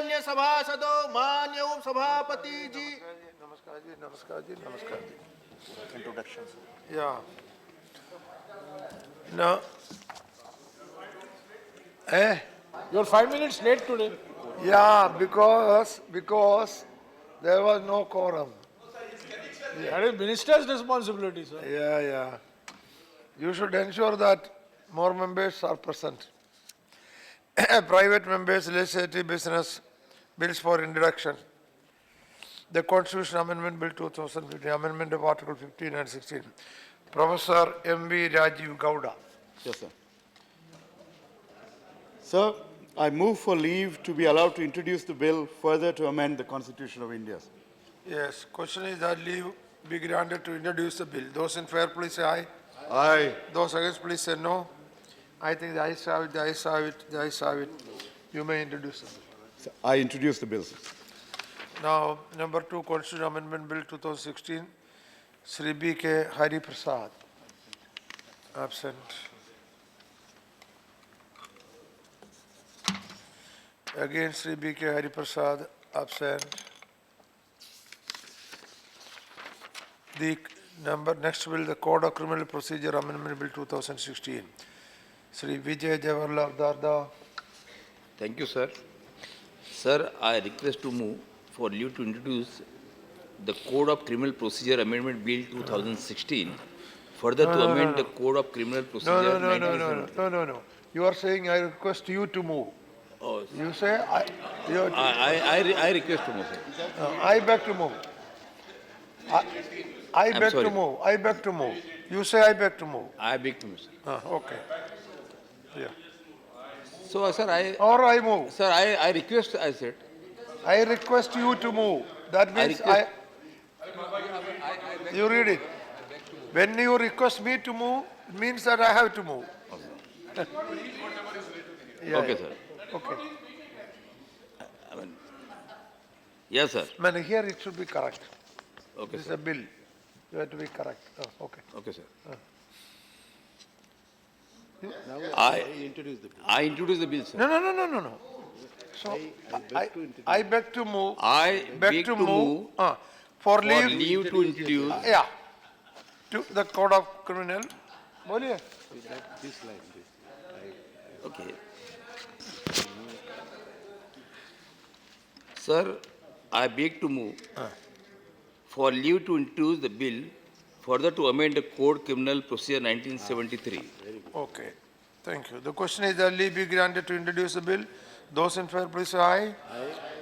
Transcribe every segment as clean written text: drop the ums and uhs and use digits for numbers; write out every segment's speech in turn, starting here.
मान्य सभासदों, मान्य उप सभापति जी। Namaskar ji, namaskar ji, namaskar ji. Introductions. Yeah. No. Eh? You're 5 minutes late today. Yeah, because there was no quorum. That is minister's responsibility, sir. Yeah. You should ensure that more members are present. Private members, legislative business, bills for introduction. The Constitution Amendment Bill 2015, Amendment of Article 15 and 16. Professor M.V. Rajiv Gowda. Yes, sir. Sir, I move for leave to be allowed to introduce the bill further to amend the Constitution of India. Yes, question is that leave be granted to introduce the bill. Those in favor, please say aye. Aye. Those against, please say no. I think the ayes have it, the ayes have it, the ayes have it. You may introduce the bill. Sir, I introduce the bill, sir. Now, number 2, Constitution Amendment Bill 2016, Sri B.K. Hari Prasad. Absent. Again, Sri B.K. Hari Prasad, absent. The next bill, the Code of Criminal Procedure Amendment Bill 2016. Sri Vijay Jawaharlal Darda. Thank you, sir. Sir, I request to move for leave to introduce the Code of Criminal Procedure Amendment Bill 2016, further to amend the Code of Criminal Procedure. No. You are saying I request you to move. Oh, You say I request to move, sir. I beg to move. I beg to sorry. move. I beg to move. You say I beg to move. I beg to move, sir. Okay. Yeah. So, sir, Or I move. I request, I said. I request you to move. That means you read it. When you request me to move, it means that I have to move. Yeah, Okay, sir. Okay. Yes, sir. Man, here it should be correct. Okay, This is sir. a bill. You have to be correct. Oh, okay. Okay, sir. Now I introduce the bill. I introduce the bill, sir. No. So I beg to move. I beg to move for for leave. leave to introduce. Yeah. To the Code of Criminal. Boliye. This line, Okay. Sir, I beg to move for leave to introduce the bill further to amend the Code Criminal Procedure 1973. Okay. Thank you. The question is that leave be granted to introduce the bill. Those in favor, please say aye.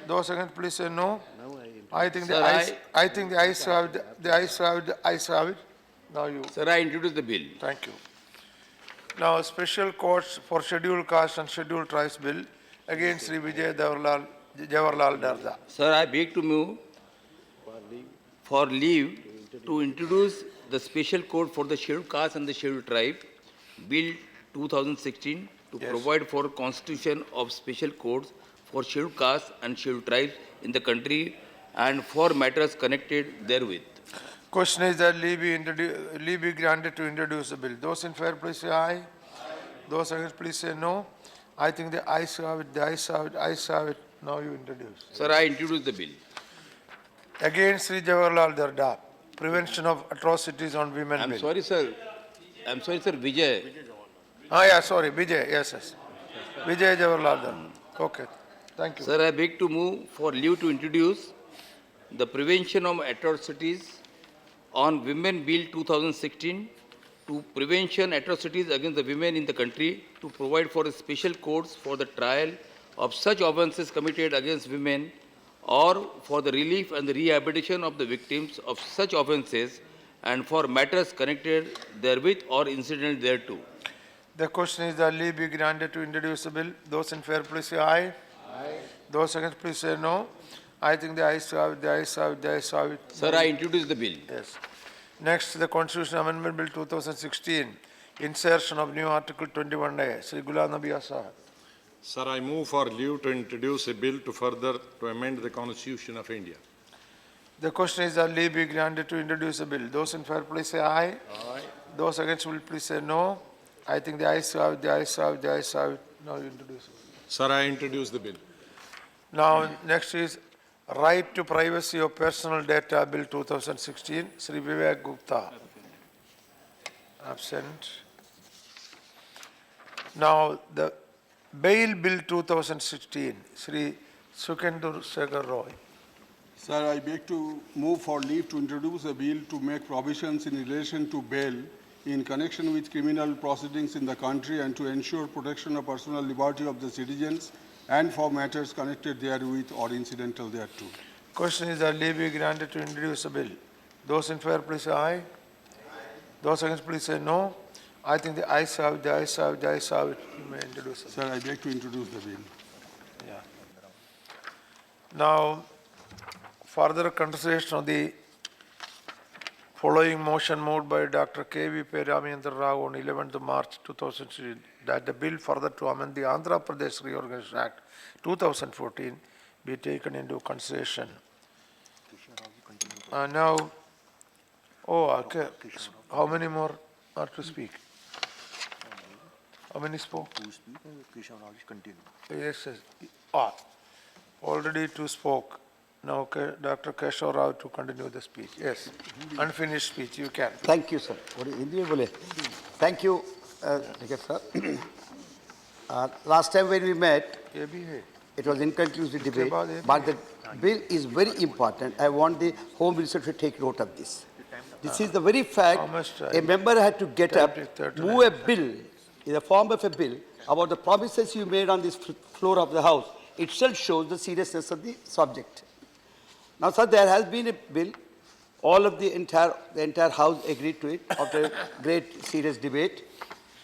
Those against, please say no. I think the Sir, ayes. I think the ayes have it. The ayes have it. The ayes have it. Now you. Sir, I introduce the bill. Thank you. Now, special courts for scheduled caste and scheduled tribes bill against Sri Vijay Jawaharlal Darda. Sir, I beg to move for leave to introduce the special code for the scheduled caste and the scheduled tribe, Bill 2016, to Yes. provide for constitution of special codes for scheduled caste and scheduled tribes in the country and for matters connected therewith. Question is that leave be granted to introduce the bill. Those in favor, please say aye. Those against, please say no. I think the ayes have it. The ayes have it. Ayes have it. Now you introduce. Sir, I introduce the bill. Against Sri Jawaharlal Darda, Prevention of Atrocities on Women I'm Bill. sorry, sir. I'm sorry, sir. Vijay. Sorry, Vijay, yes. Vijay Jawaharlal Darda. Okay, thank you. Sir, I beg to move for leave to introduce the Prevention of Atrocities on Women Bill 2016 to prevention atrocities against the women in the country, to provide for special codes for the trial of such offences committed against women or for the relief and the rehabilitation of the victims of such offences and for matters connected therewith or incidental thereto. The question is that leave be granted to introduce the bill. Those in favor, please say aye. Those against, please say no. I think the ayes have it. The ayes have it. The ayes have it. Sir, I introduce the bill. Yes. Next, the Constitution Amendment Bill 2016, insertion of new Article 21A. Sri Ghulam Nabi Azad. Sir, I move for leave to introduce a bill to amend the Constitution of India. The question is that leave be granted to introduce a bill. Those in favor, please say aye. Those against will please say no. I think the ayes have it. The ayes have it. The ayes have it. Now you introduce it. Sir, I introduce the bill. Now, next is Right to Privacy of Personal Data Bill 2016, Sri Vivek Gupta. Absent. Now, the Bail Bill 2016, Sri Sukendur Segar Roy. Sir, I beg to move for leave to introduce a bill to make provisions in relation to bail in connection with criminal proceedings in the country and to ensure protection of personal liberty of the citizens and for matters connected therewith or incidental thereto. Question is that leave be granted to introduce a bill. Those in favor, please say aye. Those against, please say no. I think the ayes have it, the ayes have it, the ayes have it. You may introduce it. Sir, I beg to introduce the bill. Yeah. Now, further consideration of the following motion moved by Dr. K.V. Ramendra Rao on 11th March 2016, that the bill further to amend the Andhra Pradesh Reorganization Act 2014 be taken into consideration. Now, okay. How many more are to speak? How many spoke? Yes, yes. Already two spoke. Now, okay, Dr. Keshav Rao to continue the speech. Yes, unfinished speech, you can. Thank you, sir. Hindi mein bole. Thank you, sir. Last time when we met, ये भी है. it was inconclusive debate, बाद ये but the bill is very important. I want the Home Minister to take note of this. This is the very fact How much time? a member had to get Time up, to 39. move a bill in the form of a bill about the promises you made on this floor of the House. Itself shows the seriousness of the subject. Now, sir, there has been a bill. All of the entire House agreed to it after a great serious debate,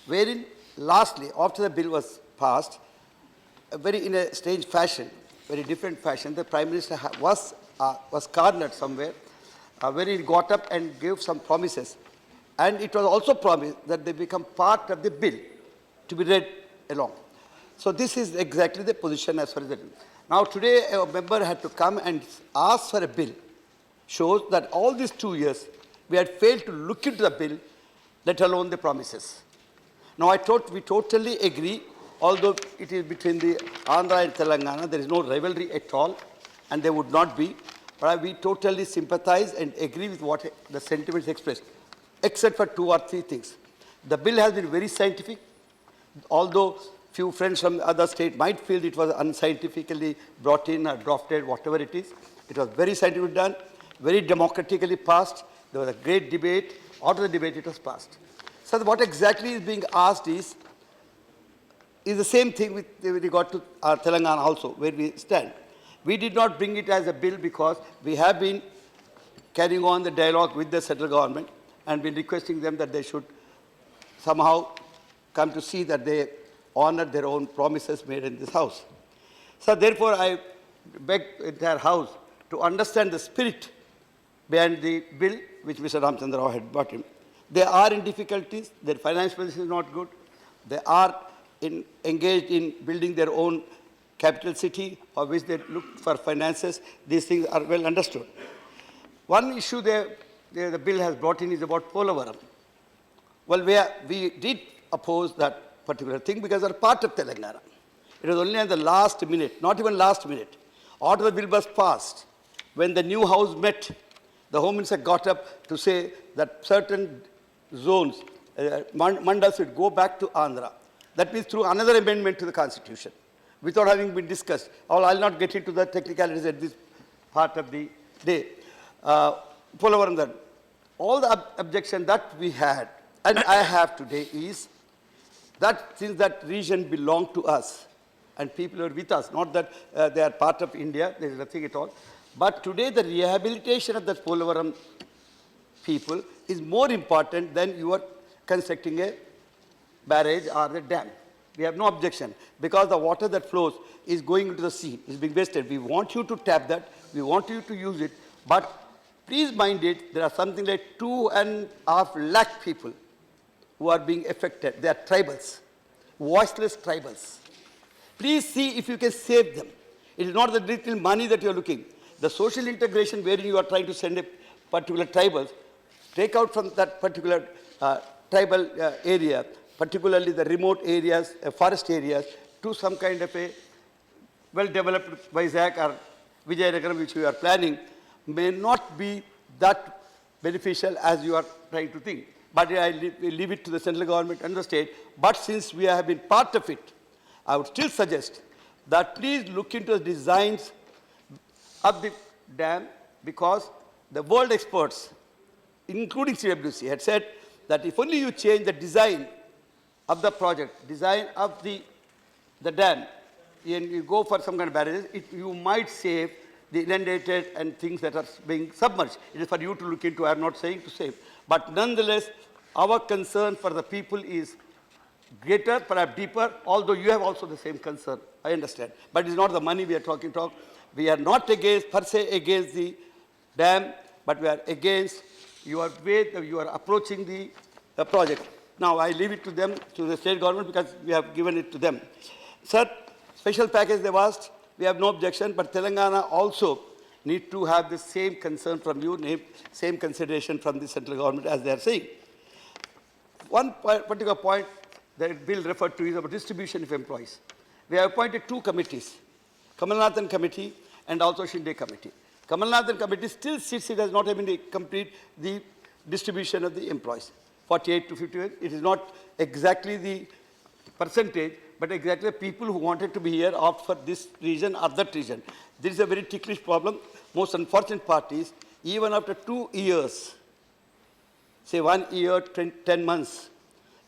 wherein lastly, after the bill was passed, in a strange fashion, very different fashion, the Prime Minister was cornered somewhere, where he got up and gave some promises. And it was also promised that they become part of the bill to be read along. So this is exactly the position as far as that. Now today a member had to come and ask for a bill. Shows that all these 2 years we had failed to look into the bill, let alone the promises. Now we totally agree, although it is between the Andhra and Telangana, there is no rivalry at all, and there would not be. But we totally sympathize and agree with what the sentiments expressed, except for 2 or 3 things. The bill has been very scientific, although few friends from other state might feel it was unscientifically brought in or drafted, whatever it is. It was very scientifically done, very democratically passed. There was a great debate. After the debate, it was passed. So what exactly is being asked is the same thing with regard to Telangana also, where we stand. We did not bring it as a bill because we have been carrying on the dialogue with the central government and been requesting them that they should somehow come to see that they honor their own promises made in this House. So therefore, I beg the entire House to understand the spirit behind the bill which Mr. Ramchandra Rao had brought in. They are in difficulties, their financial position is not good, they are engaged in building their own capital city for which they look for finances. These things are well understood. One issue the bill has brought in is about Polavaram. Well, we did oppose that particular thing because they are part of Telangana. It was only at the last minute, not even last minute, after the bill was passed, when the new House met, the Home Minister got up to say that certain zones, mandalas should go back to Andhra. That means through another amendment to the Constitution, without having been discussed. I'll not get into the technicalities at this part of the day. Polavaram, all the objection that we had, and I have today is, that since that region belonged to us and people are with us, not that they are part of India, there is nothing at all. But today the rehabilitation of the Polavaram people is more important than you are constructing a barrage or a dam. We have no objection because the water that flows is going into the sea, is being wasted. We want you to tap that, we want you to use it, but please mind it, there are something like 2.5 lakh people who are being affected. They are tribals, voiceless tribals. Please see if you can save them. It is not the little money that you are looking. The social integration wherein you are trying to send a particular tribals, take out from that particular tribal area, particularly the remote areas, forest areas, to some kind of a well-developed Vizag or Vijayanagaram, which we are planning, may not be that beneficial as you are trying to think. But I leave it to the central government and the state. But since we have been part of it, I would still suggest that please look into the designs of the dam, because the world experts, including CWC, had said that if only you change the design of the project, design of the dam, and you go for some kind of barriers, you might save the inundated and things that are being submerged. It is for you to look into. I am not saying to save. But nonetheless, our concern for the people is greater, perhaps deeper, although you have also the same concern. I understand. But it's not the money we are talking about. We are not against, per se, against the dam, but we are against your way that you are approaching the project. Now, I leave it to them, to the state government, because we have given it to them. Sir, special package they've asked, we have no objection, but Telangana also need to have the same concern from you, same consideration from the central government as they are saying. One particular point that bill referred to is about distribution of employees. We have appointed two committees, Kamalnathan Committee and also Shinde Committee. Kamalnathan Committee still sits, it has not even complete the distribution of the employees, 48 to 58. It is not exactly the percentage, but exactly the people who wanted to be here opt for this region or that region. This is a very ticklish problem. Most unfortunate part is, even after 2 years, say 1 year, 10 months,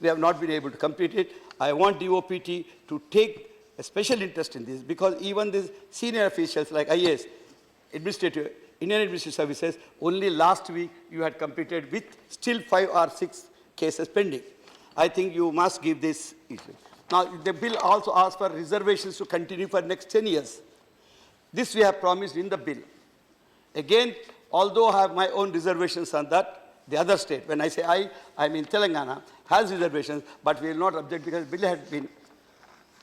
we have not been able to complete it. I want DOPT to take a special interest in this, because even these senior officials like IAS, Administrative, Indian Administrative Services, only last week you had completed with still 5 or 6 cases pending. I think you must give this issue. Now, the bill also asks for reservations to continue for next 10 years. This we have promised in the bill. Again, although I have my own reservations on that, the other state, when I say I mean Telangana, has reservations, but we will not object because the bill had been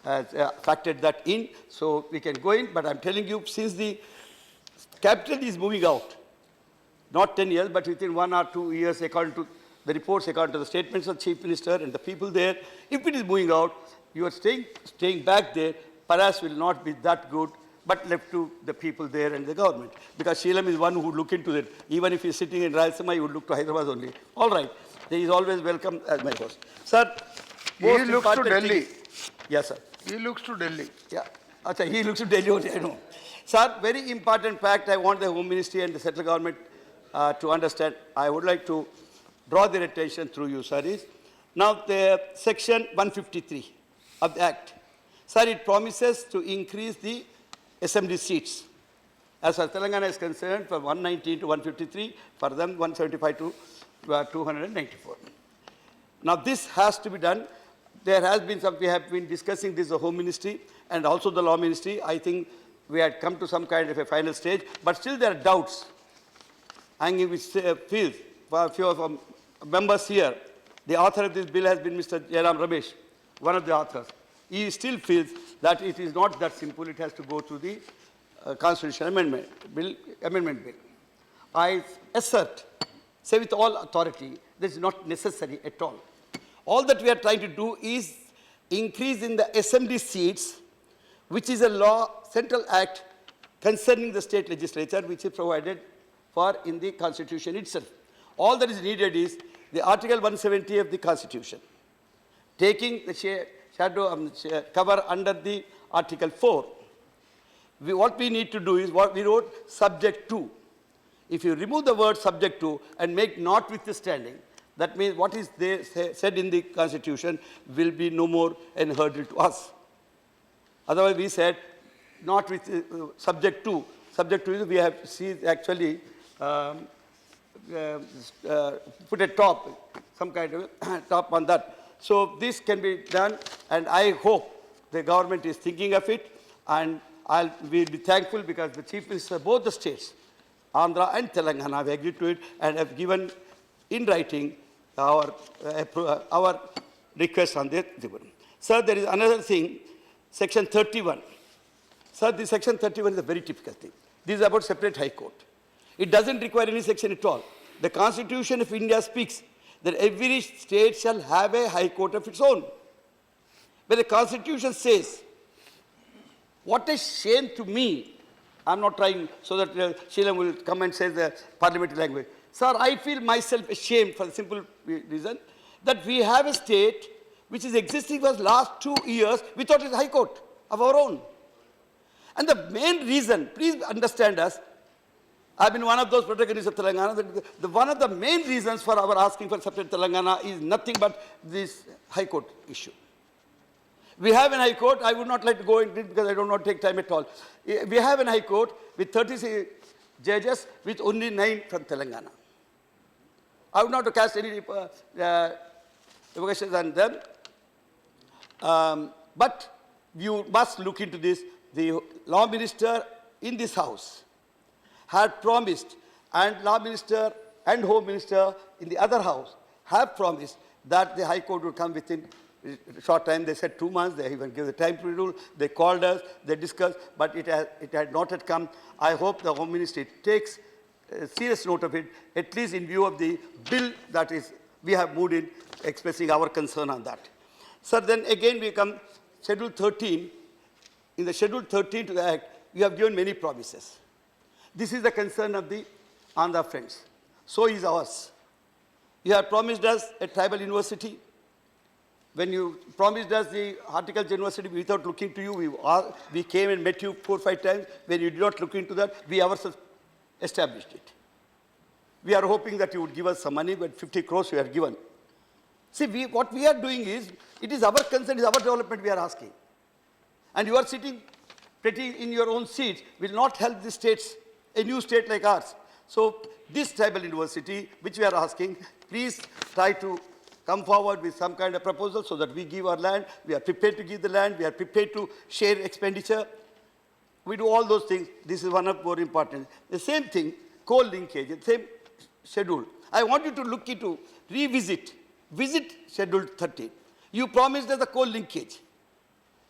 factored that in, so we can go in. But I'm telling you, since the capital is moving out, not 10 years, but within 1 or 2 years, according to the reports, according to the statements of the Chief Minister and the people there, if it is moving out, you are staying back there, perhaps will not be that good, but left to the people there and the government. Because Sheelam is one who would look into it. Even if he is sitting in Rajya, he would look to Hyderabad only. All right. He is always welcome as my host. Sir, He looks to Delhi. Yes, sir. He looks to Delhi. Yeah. Achha, he looks to Delhi only, I know. Sir, very important fact I want the Home Ministry and the central government to understand. I would like to draw their attention through you, sir, is now the section 153 of the Act. Sir, it promises to increase the assembly seats. As far as Telangana is concerned, from 119 to 153, for them 175 to 294. Now this has to be done. There has been some, we have been discussing this, the Home Ministry and also the Law Ministry. I think we had come to some kind of a final stage, but still there are doubts. Hanging with feels, for a few of our members here, the author of this bill has been Mr. Jairam Ramesh, one of the authors. He still feels that it is not that simple. It has to go through the constitutional amendment bill. I assert, say with all authority, this is not necessary at all. All that we are trying to do is increase in the assembly seats, which is a law, central act concerning the state legislature, which is provided for in the constitution itself. All that is needed is the Article 170 of the Constitution, taking the cover under the Article 4. What we need to do is what we wrote, subject to. If you remove the word subject to and make notwithstanding, that means what is there said in the Constitution will be no more an hurdle to us. Otherwise, we said not with subject to. Subject to is we have seen actually put a top, some kind of top on that. So this can be done, and I hope the government is thinking of it, and we'll be thankful because the Chief Minister, both the states, Andhra and Telangana, have agreed to it and have given in writing our request on this. Sir, there is another thing, Section 31. Sir, this Section 31 is a very typical thing. This is about separate High Court. It doesn't require any section at all. The Constitution of India speaks that every state shall have a High Court of its own. But the Constitution says What a shame to me. I'm not trying so that Sheila will come and say the parliamentary language. Sir, I feel myself ashamed for the simple reason that we have a state which is existing for the last 2 years without a high court of our own. And the main reason, please understand us, I've been one of those protagonists of Telangana. One of the main reasons for our asking for separate Telangana is nothing but this high court issue. We have an high court. I would not like to go into it because I don't want to take time at all. We have an high court with 36 judges with only 9 from Telangana. I would not to cast any evocations on them. But you must look into this. The law minister in this house had promised, and law minister and home minister in the other house have promised that the high court would come within a short time. They said 2 months. They even gave the time to rule. They called us. They discussed, but it had not yet come. I hope the home ministry takes serious note of it, at least in view of the bill that is we have moved in, expressing our concern on that. Sir, then again we come Schedule 13. In the Schedule 13 to the Act, we have given many promises. This is the concern of the Andhra friends. So is ours. You have promised us a tribal university. When you promised us the horticulture university without looking to you, we came and met you 4 or 5 times. When you did not look into that, we ourselves established it. We are hoping that you would give us some money, but 50 crores we are given. See, what we are doing is, it is our concern, it is our development we are asking. And you are sitting pretty in your own seats, will not help the states, a new state like ours. So this tribal university, which we are asking, please try to come forward with some kind of proposal so that we give our land. We are prepared to give the land. We are prepared to share expenditure. We do all those things. This is one of more important. The same thing, coal linkage, the same schedule. I want you to look into, visit Schedule 13. You promised us the coal linkage.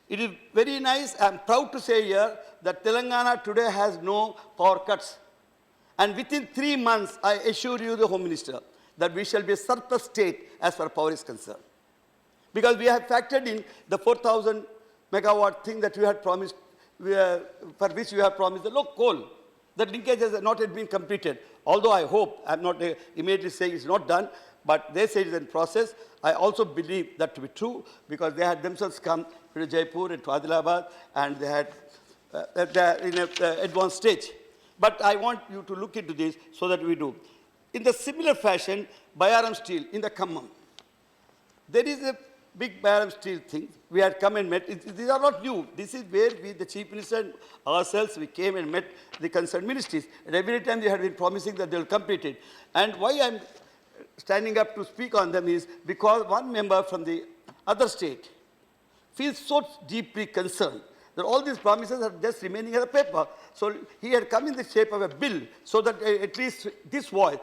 It is very nice. I am proud to say here that Telangana today has no power cuts. And within 3 months, I assure you, the Home Minister, that we shall be a surplus state as far as power is concerned. Because we have factored in the 4,000 megawatt thing that we had promised, for which we have promised the low coal. That linkage has not yet been completed. Although I hope, I'm not immediately saying it's not done, but they say it is in process. I also believe that to be true because they had themselves come to Jaipur and to Adilabad and they had in an advanced stage. But I want you to look into this so that we do. In the similar fashion, Bayaram Steel in the Khammam. There is a big Bayaram Steel thing. We had come and met. These are not new. This is where we, the Chief Minister and ourselves, we came and met the concerned ministries. And every time they had been promising that they will complete it. And why I'm standing up to speak on them is because one member from the other state feels so deeply concerned that all these promises are just remaining as a paper. So he had come in the shape of a bill so that at least this voice,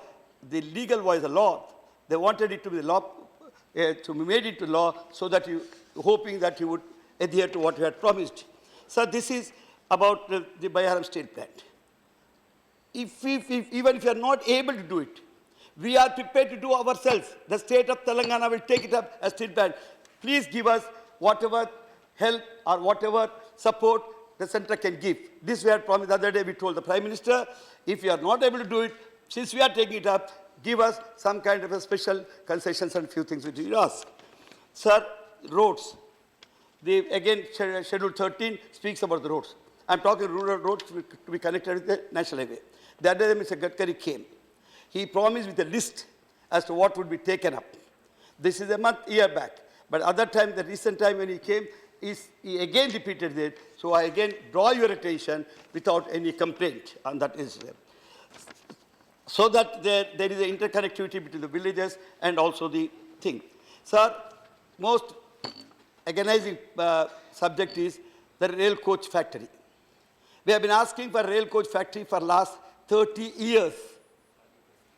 the legal voice, the law, they wanted it to be the law, to be made into law so that hoping that you would adhere to what you had promised. So this is about the Bayaram Steel Plant. Even if you are not able to do it, we are prepared to do ourselves. The state of Telangana will take it up as steel plant. Please give us whatever help or whatever support the center can give. This we had promised the other day. We told the Prime Minister, if you are not able to do it, since we are taking it up, give us some kind of a special concessions and few things which we ask. Sir, roads. Again, Schedule 13 speaks about the roads. I'm talking rural roads to be connected with the national highway. The other day, Mr. Gadkari came. He promised with a list as to what would be taken up. This is a year back. But other time, the recent time when he came, he again repeated it. So I again draw your attention without any complaint on that issue. So that there is an interconnectivity between the villages and also the thing. Sir, most agonizing subject is the rail coach factory. We have been asking for a rail coach factory for last 30 years.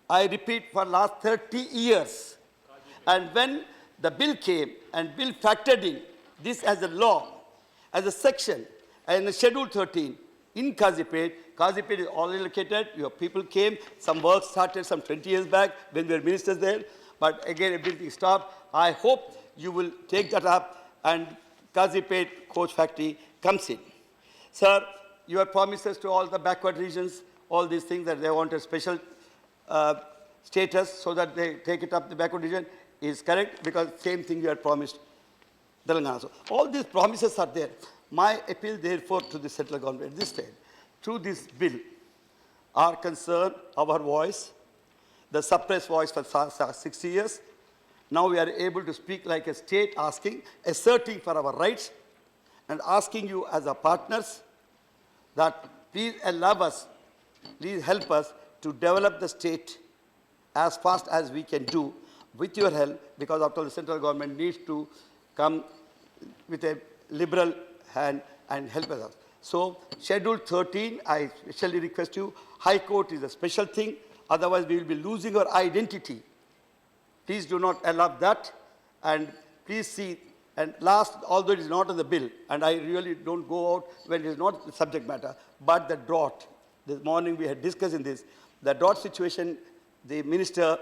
I repeat, for last 30 years. And when the bill came and bill factored in this as a law, as a section, and Schedule 13 in Kazipet is already located. Your people came. Some work started some 20 years back when we were ministers there. But again, everything stopped. I hope you will take that up and Kazipet coach factory comes in. Sir, your promises to all the backward regions, all these things that they want a special status so that they take it up the backward region is correct, because same thing you had promised Telangana. So all these promises are there. My appeal therefore to the central government at this stage, through this bill, our concern, our voice, the suppressed voice for 60 years. Now we are able to speak like a state, asking, asserting for our rights, and asking you as our partners that please allow us, please help us to develop the state as fast as we can do with your help, because after all, the central government needs to come with a liberal hand and help us. So Schedule 13, I specially request you, High Court is a special thing, otherwise we will be losing our identity. Please do not allow that, and please see, and last, although it is not on the bill, and I really don't go out when it is not the subject matter, but the drought. This morning we had discussed in this, the drought situation, the minister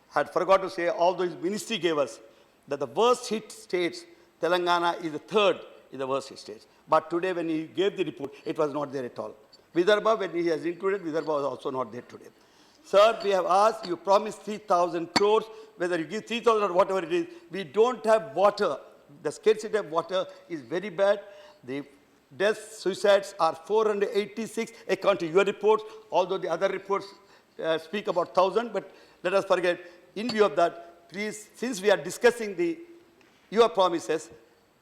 had forgot to say, although his ministry gave us, that the worst hit states, Telangana is the third in the worst hit states. But today when he gave the report, it was not there at all. Vidarbha, when he has included, Vidarbha was also not there today. Sir, we have asked, you promised 3,000 crores, whether you give 3,000 or whatever it is, we don't have water. The scarcity of water is very bad. The deaths, suicides are 486 according to your reports, although the other reports speak about 1,000, but let us forget. In view of that, please, since we are discussing your promises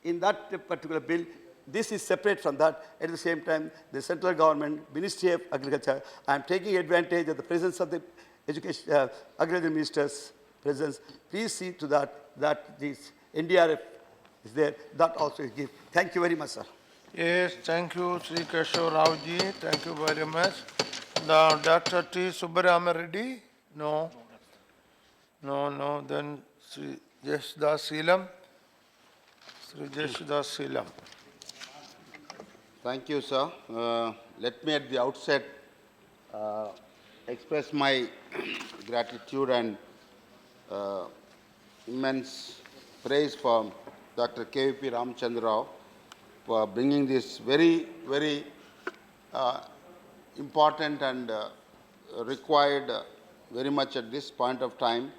in that particular bill, this is separate from that. At the same time, the central government, Ministry of Agriculture, I am taking advantage of the presence of the Education, Agriculture Minister's presence. Please see to that this NDRF is there. That also is given. Thank you very much, sir. Yes, thank you, Sri Keshav Rao ji. Thank you very much. Now, Dr. T. Subbarama Reddy? No. No. Then Sri Jesdas Seelam. Sri Jesdas Seelam. Thank you, sir. Let me at the outset express my gratitude and immense praise for Dr. K.V.P. Ramchandra Rao for bringing this very, very important and required very much at this point of time,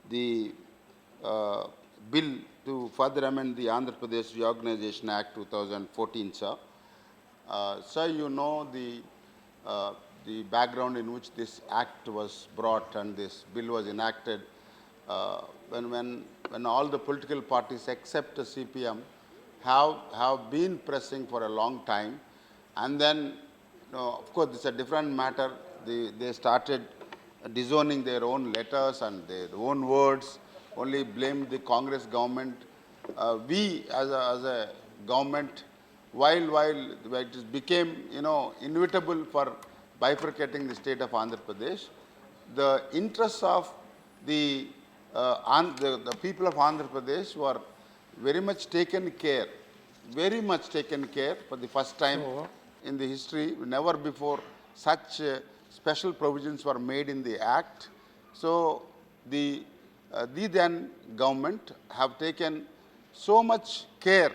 the bill to further amend the Andhra Pradesh Reorganization Act 2014, sir. Sir, you know the background in which this act was brought and this bill was enacted when all the political parties except the CPM have been pressing for a long time, and then of course it's a different matter. They started disowning their own letters and their own words, only blamed the Congress government. We as a government, while it became inevitable for bifurcating the state of Andhra Pradesh, the interests of the people of Andhra Pradesh were very much taken care for the first time in the history. Never before such special provisions were made in the act. So the then government have taken so much care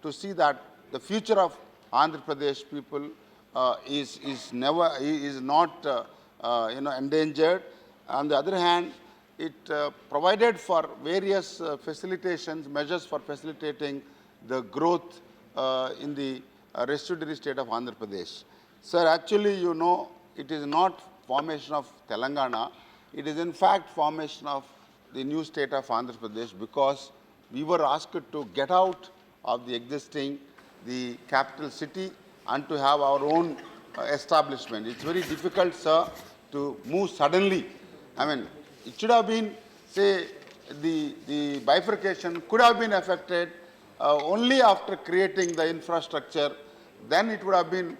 to see that the future of Andhra Pradesh people is not endangered. On the other hand, it provided for various measures for facilitating the growth in the residuary state of Andhra Pradesh. Sir, actually, it is not formation of Telangana. It is in fact formation of the new state of Andhra Pradesh, because we were asked to get out of the capital city and to have our own establishment. It's very difficult, sir, to move suddenly. I mean, it should have been, say, the bifurcation could have been affected only after creating the infrastructure. Then it would have been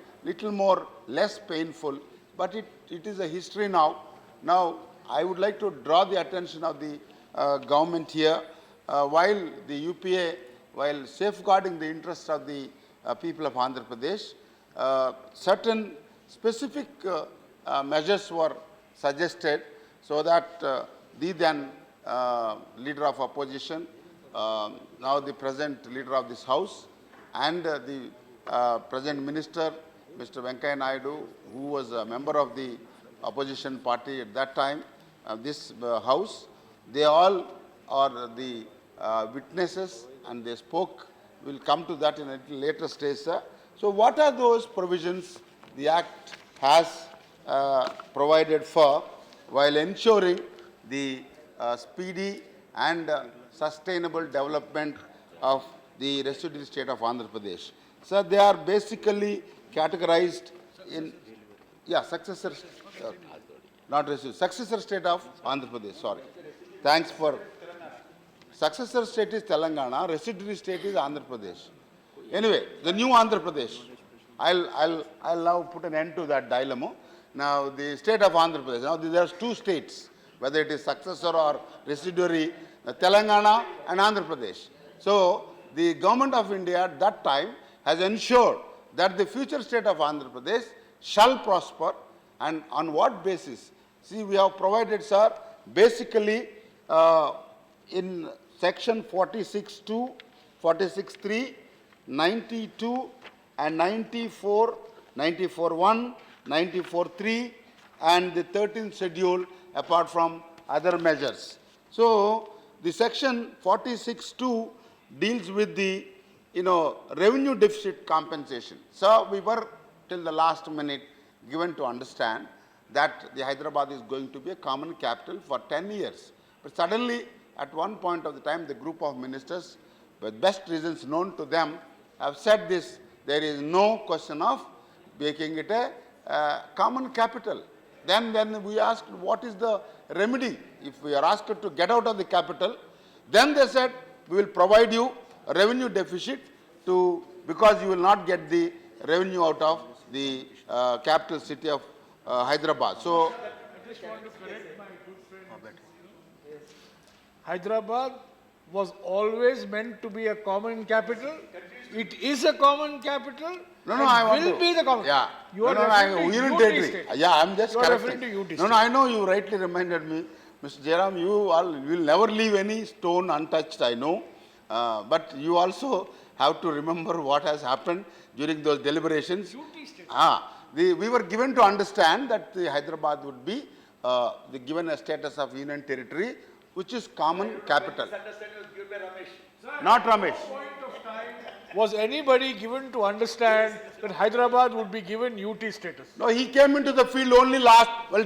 less painful. But it is a history now. Now, I would like to draw the attention of the government here. While the UPA, while safeguarding the interests of the people of Andhra Pradesh, certain specific measures were suggested so that the then leader of opposition, now the present leader of this house, and the present minister, Mr. Venkaiah Naidu, who was a member of the opposition party at that time, this house, they all are the witnesses and they spoke. We'll come to that in a little later stage, sir. So what are those provisions the Act has provided for while ensuring the speedy and sustainable development of the residual state of Andhra Pradesh? So they are basically categorized in, successor, not residual, successor state of Andhra Pradesh, sorry. Thanks for, successor state is Telangana, residual state is Andhra Pradesh. Anyway, the new Andhra Pradesh. I'll now put an end to that dilemma. Now, the state of Andhra Pradesh, now there's two states, whether it is successor or residuary, Telangana and Andhra Pradesh. So, the government of India at that time has ensured that the future state of Andhra Pradesh shall prosper, and on what basis? See, we have provided, sir, basically in section 46.2, 46.3, 92 and 94, 94.1, 94.3 and the 13th schedule apart from other measures. So, the section 46.2 deals with the revenue deficit compensation. So, we were till the last minute given to understand that the Hyderabad is going to be a common capital for 10 years. But suddenly, at one point of the time, the group of ministers, with best reasons known to them, have said this: there is no question of making it a common capital. Then we asked, what is the remedy? If we are asked to get out of the capital, then they said, we will provide you a revenue deficit because you will not get the revenue out of the capital city of Hyderabad. So, I just want to correct my good friend. Hyderabad was always meant to be a common capital. It is a common capital. No, I want will to. be the common. Yeah. You are referring to unitary. state. Yeah, I'm just You are correcting. referring to UT No, I know you rightly reminded me. Mr. Jairam, you will never leave any stone untouched, I know. But you also have to remember what has happened during those deliberations. We were given to understand that the Hyderabad would be given a status of union territory, which is common capital. Not Ramesh. Was anybody given to understand that Hyderabad would be given UT status? No, he came into the field only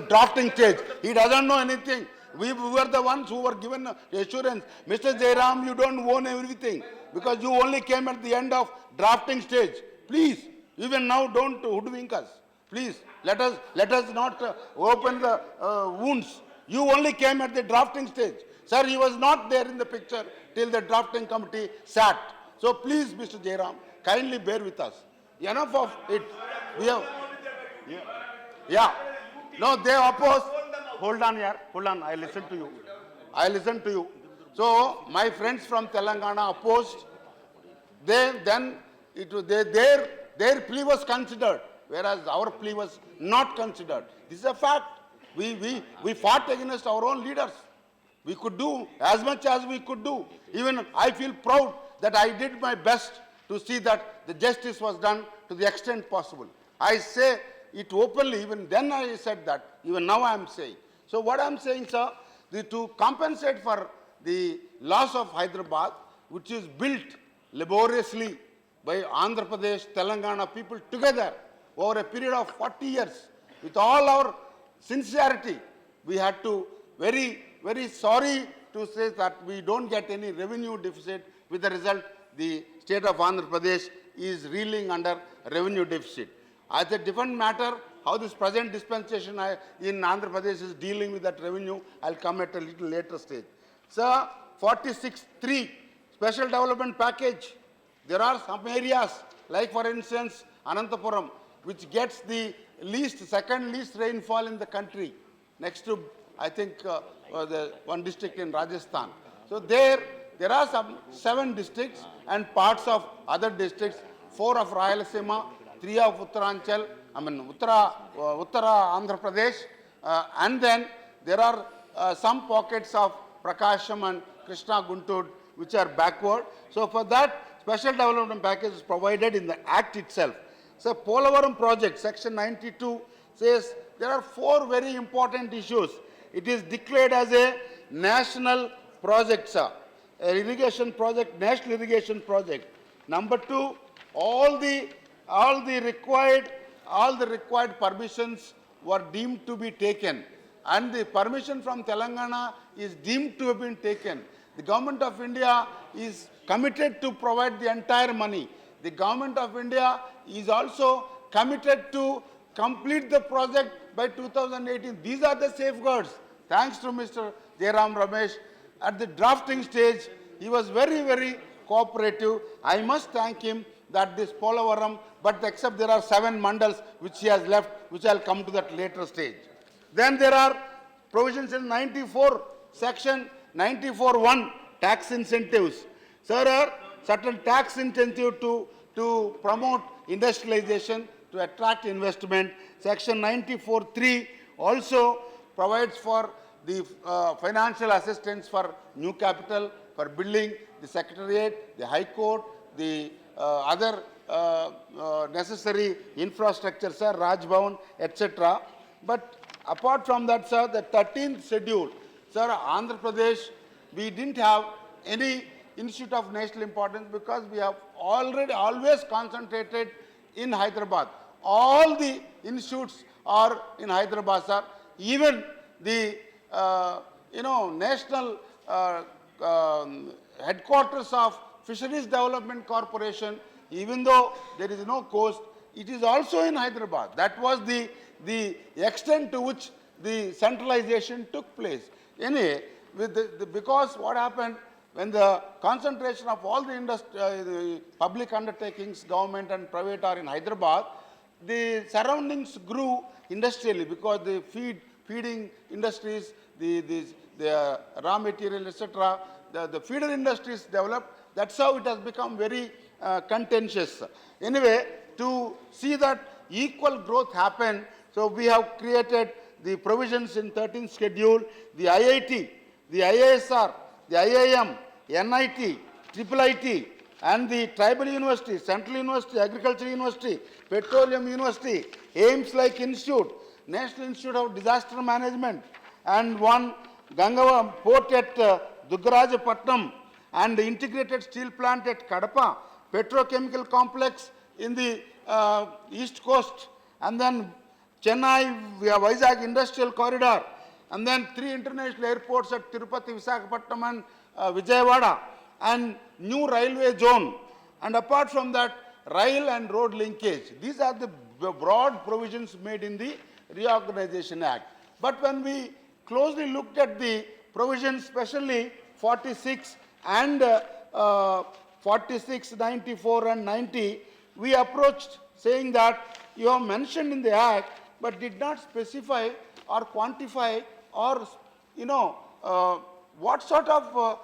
drafting stage. He doesn't know anything. We were the ones who were given assurance. Mr. Jairam, you don't own everything because you only came at the end of drafting stage. Please, even now don't hoodwink us. Please, let us not open the wounds. You only came at the drafting stage. Sir, he was not there in the picture till the drafting committee sat. So please, Mr. Jairam, kindly bear with us. Enough of it. We have. Yeah. No, they oppose. Hold on, I listen to you. So my friends from Telangana opposed. Then their plea was considered, whereas our plea was not considered. This is a fact. We fought against our own leaders. We could do as much as we could do. Even I feel proud that I did my best to see that the justice was done to the extent possible. I say it openly, even then I said that, even now I am saying. So what I am saying, sir, to compensate for the loss of Hyderabad, which is built laboriously by Andhra Pradesh, Telangana people together over a period of 40 years, with all our sincerity, we had to very sorry to say that we don't get any revenue deficit. With the result, the state of Andhra Pradesh is reeling under revenue deficit. As a different matter, how this present dispensation in Andhra Pradesh is dealing with that revenue, I'll come at a little later stage. Sir, 46.3, special development package. There are some areas, like for instance, Anantapuram, which gets the second least rainfall in the country, next to, I think, the one district in Rajasthan. So there are some 7 districts and parts of other districts, 4 of Rayalaseema, 3 of Uttara Andhra Pradesh, and then there are some pockets of Prakasham and Krishna Guntur which are backward. So for that, special development package is provided in the Act itself. So, Polavaram project, section 92 says there are 4 very important issues. It is declared as a national project, sir. A irrigation project, national irrigation project. Number 2, all the required permissions were deemed to be taken, and the permission from Telangana is deemed to have been taken. The Government of India is committed to provide the entire money. The Government of India is also committed to complete the project by 2018. These are the safeguards. Thanks to Mr. Jairam Ramesh. At the drafting stage, he was very, very cooperative. I must thank him that this Polavaram, but except there are 7 mandals which he has left, which I will come to that later stage. Then there are provisions in 94, section 94(1), tax incentives. Sir, are certain tax incentive to promote industrialization, to attract investment. Section 94(3) also provides for the financial assistance for new capital, for building the secretariat, the high court, the other necessary infrastructure, sir, Raj Bhavan, etc. But apart from that, sir, the 13th schedule, sir, Andhra Pradesh, we didn't have any institute of national importance because we have always concentrated in Hyderabad. All the institutes are in Hyderabad, sir. Even the national headquarters of Fisheries Development Corporation, even though there is no coast, it is also in Hyderabad. That was the extent to which the centralization took place. Anyway, because what happened when the concentration of all the public undertakings, government and private are in Hyderabad, the surroundings grew industrially because the feeding industries, the raw material, etc., the feeder industries developed. That's how it has become very contentious. Anyway, to see that equal growth happen, so we have created the provisions in 13th schedule, the IIT, the IISR, the IIM, NIT, IIIT, and the tribal university, Central University, Agriculture University, Petroleum University, AIMS-like institute, National Institute of Disaster Management, and one Gangava port at Duggarajapatnam, and the integrated steel plant at Kadapa, petrochemical complex in the east coast, and then Chennai, we have Vizag Industrial Corridor, and then 3 international airports at Tirupati, Visakhapatnam and Vijayawada, and new railway zone. And apart from that, rail and road linkage. These are the broad provisions made in the Reorganization Act. But when we closely looked at the provisions, especially 46 and 46, 94 and 90, we approached saying that you have mentioned in the Act, but did not specify or quantify or, what sort of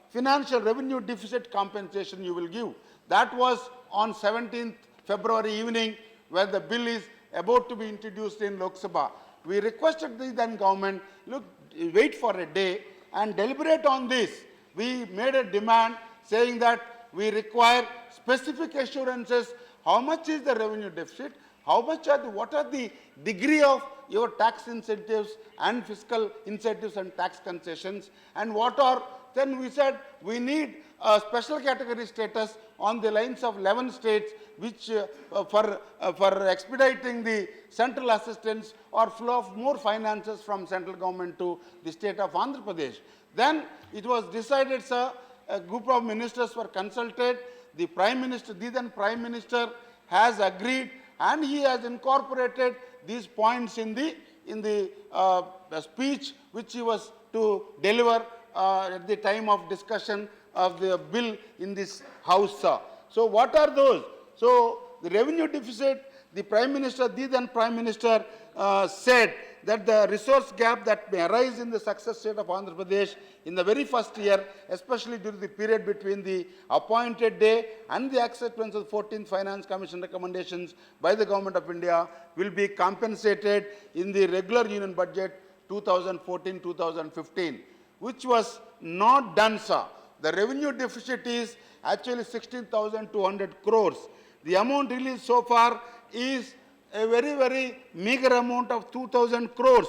financial revenue deficit compensation you will give. That was on 17th February evening, where the bill is about to be introduced in Lok Sabha. We requested the then government, look, wait for a day and deliberate on this. We made a demand saying that we require specific assurances. How much is the revenue deficit? What are the degree of your tax incentives and fiscal incentives and tax concessions? And then we said we need a special category status on the lines of 11 states, which for expediting the central assistance or flow of more finances from central government to the state of Andhra Pradesh. Then it was decided, sir, a group of ministers were consulted. The Prime Minister, the then Prime Minister, has agreed, and he has incorporated these points in the speech which he was to deliver at the time of discussion of the bill in this House, sir. So what are those? So the revenue deficit, the Prime Minister, the then Prime Minister said that the resource gap that may arise in the success state of Andhra Pradesh in the very first year, especially during the period between the appointed day and the acceptance of the 14th Finance Commission recommendations by the Government of India, will be compensated in the regular union budget 2014-2015, which was not done, sir. the revenue deficit is actually 16,200 crores. The amount released so far is a very, very meager amount of 2,000 crores.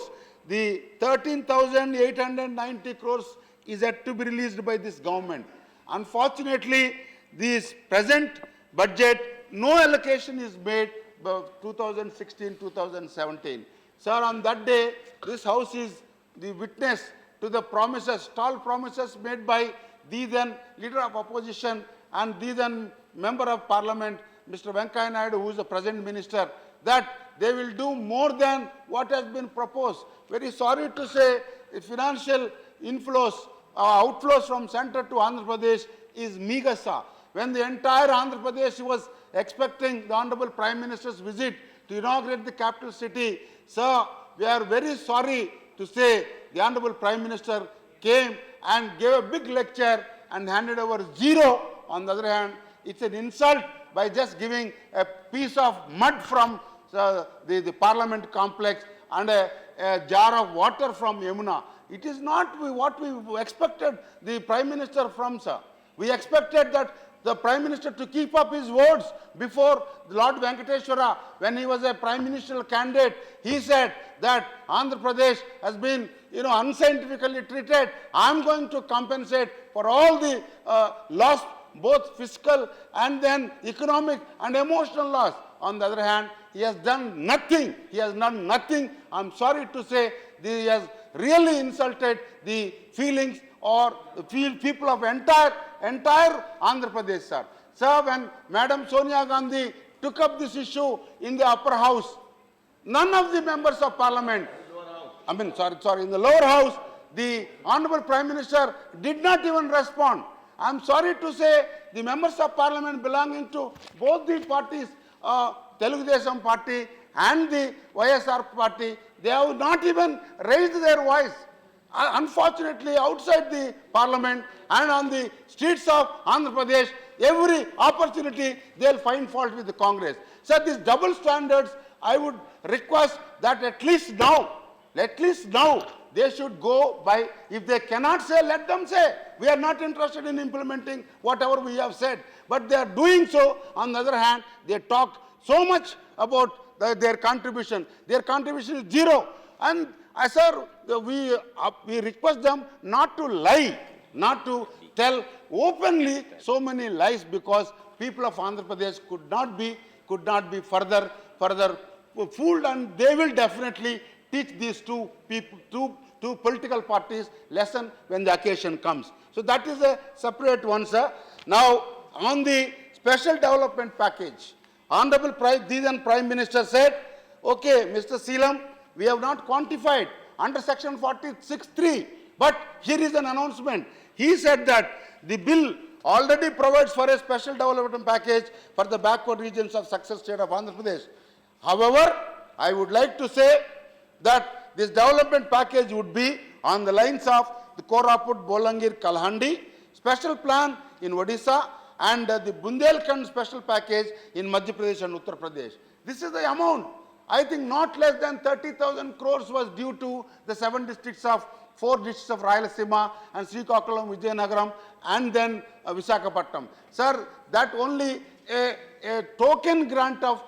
The 13,890 crores is yet to be released by this government. Unfortunately, this present budget, no allocation is made by 2016-2017. Sir, on that day, this House is the witness to the promises, tall promises made by the then leader of opposition and the then member of parliament, Mr. Venkaiah Naidu, who is the present minister, that they will do more than what has been proposed. Very sorry to say, the financial inflows, outflows from center to Andhra Pradesh is meager, sir. When the entire Andhra Pradesh was expecting the Honorable Prime Minister's visit to inaugurate the capital city, sir, we are very sorry to say the Honorable Prime Minister came and gave a big lecture and handed over zero. On the other hand, it's an insult by just giving a piece of mud from the parliament complex and a jar of water from Yamuna. It is not what we expected the Prime Minister from, sir. We expected that the Prime Minister to keep up his words before Lord Venkateshwara, when he was a Prime Ministerial candidate. He said that Andhra Pradesh has been, unscientifically treated. I am going to compensate for all the loss, both fiscal and then economic and emotional loss. On the other hand, he has done nothing. He has done nothing. I am sorry to say he has really insulted the feelings or the people of entire Andhra Pradesh, sir. Sir, when Madam Sonia Gandhi took up this issue in the upper house, none of the members of parliament, in the lower house, the Honorable Prime Minister did not even respond. I am sorry to say the members of parliament belonging to both the parties, Telugu Desam party and the YSR party, they have not even raised their voice. Unfortunately, outside the parliament and on the streets of Andhra Pradesh, every opportunity they will find fault with the Congress. So these double standards, I would request that at least now, they should go by, if they cannot say, let them say. We are not interested in implementing whatever we have said. But they are doing so. On the other hand, they talk so much about their contribution. Their contribution is zero. And sir, we request them not to lie, not to tell openly so many lies, because people of Andhra Pradesh could not be further fooled, and they will definitely teach these two political parties lesson when the occasion comes. So that is a separate one, sir. Now, on the special development package, Honorable Prime Minister said, okay, Mr. Seelam, we have not quantified under section 46(3), but here is an announcement. He said that the bill already provides for a special development package for the backward regions of success state of Andhra Pradesh. However, I would like to say that this development package would be on the lines of the Koraput, Bolangir, Kalhandi, special plan in Odisha, and the Bundelkhand special package in Madhya Pradesh and Uttar Pradesh. This is the amount. I think not less than 30,000 crores was due to the 4 districts of Rayalaseema and Srikakulam, Vizianagaram, and then Visakhapatnam. Sir, that only a token grant of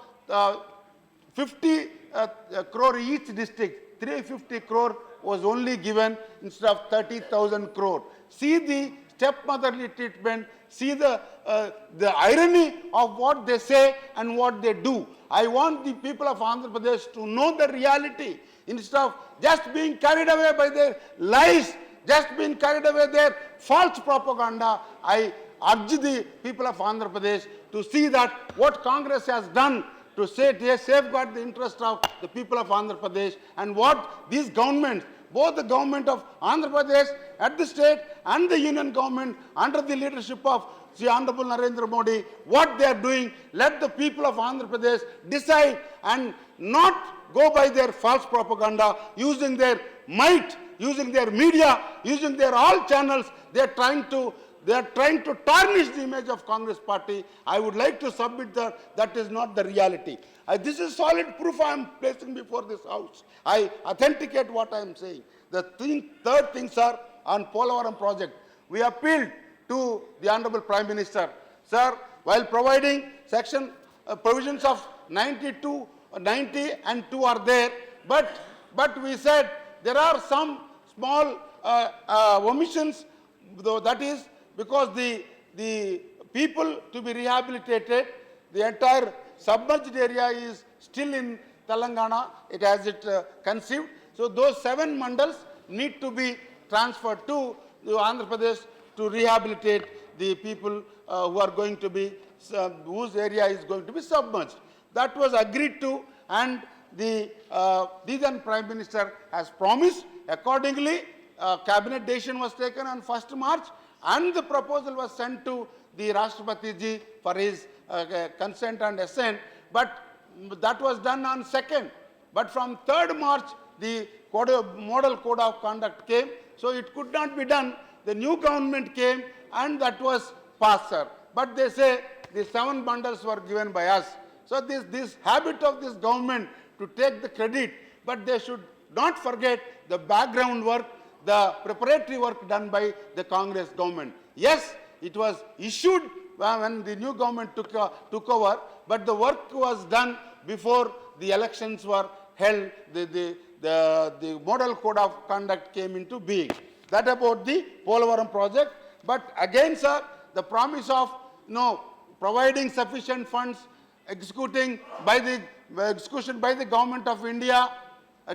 50 crore each district, 350 crore was only given instead of 30,000 crore. See the stepmotherly treatment, see the irony of what they say and what they do. I want the people of Andhra Pradesh to know the reality instead of just being carried away by their lies, just being carried away their false propaganda. I urge the people of Andhra Pradesh to see that what Congress has done to safeguard the interest of the people of Andhra Pradesh, and what these governments, both the government of Andhra Pradesh at the state and the union government under the leadership of Sri Honorable Narendra Modi, what they are doing. Let the people of Andhra Pradesh decide and not go by their false propaganda, using their might, using their media, using their all channels. They are trying to tarnish the image of Congress party. I would like to submit that is not the reality. This is solid proof I am placing before this House. I authenticate what I am saying. The third thing, sir, on Polavaram project, we appealed to the Honorable Prime Minister. Sir, while providing provisions of 92, 90 and 2 are there, but we said there are some small omissions, though that is because the people to be rehabilitated, the entire submerged area is still in Telangana, it has conceived. So those 7 mandals need to be transferred to Andhra Pradesh to rehabilitate the people who are going to be, whose area is going to be submerged. That was agreed to, and the then Prime Minister has promised. Accordingly, cabinet decision was taken on 1st March, and the proposal was sent to the Rashtrapati ji for his consent and assent, but that was done on 2nd. But from 3rd March, the model code of conduct came, so it could not be done. The new government came and that was passed, sir. But they say the 7 bundles were given by us. So this habit of this government to take the credit, but they should not forget the background work, the preparatory work done by the Congress government. Yes, it was issued when the new government took over, but the work was done before the elections were held. The model code of conduct came into being. That about the Polavaram project. But again, sir, the promise of providing sufficient funds, execution by the government of India,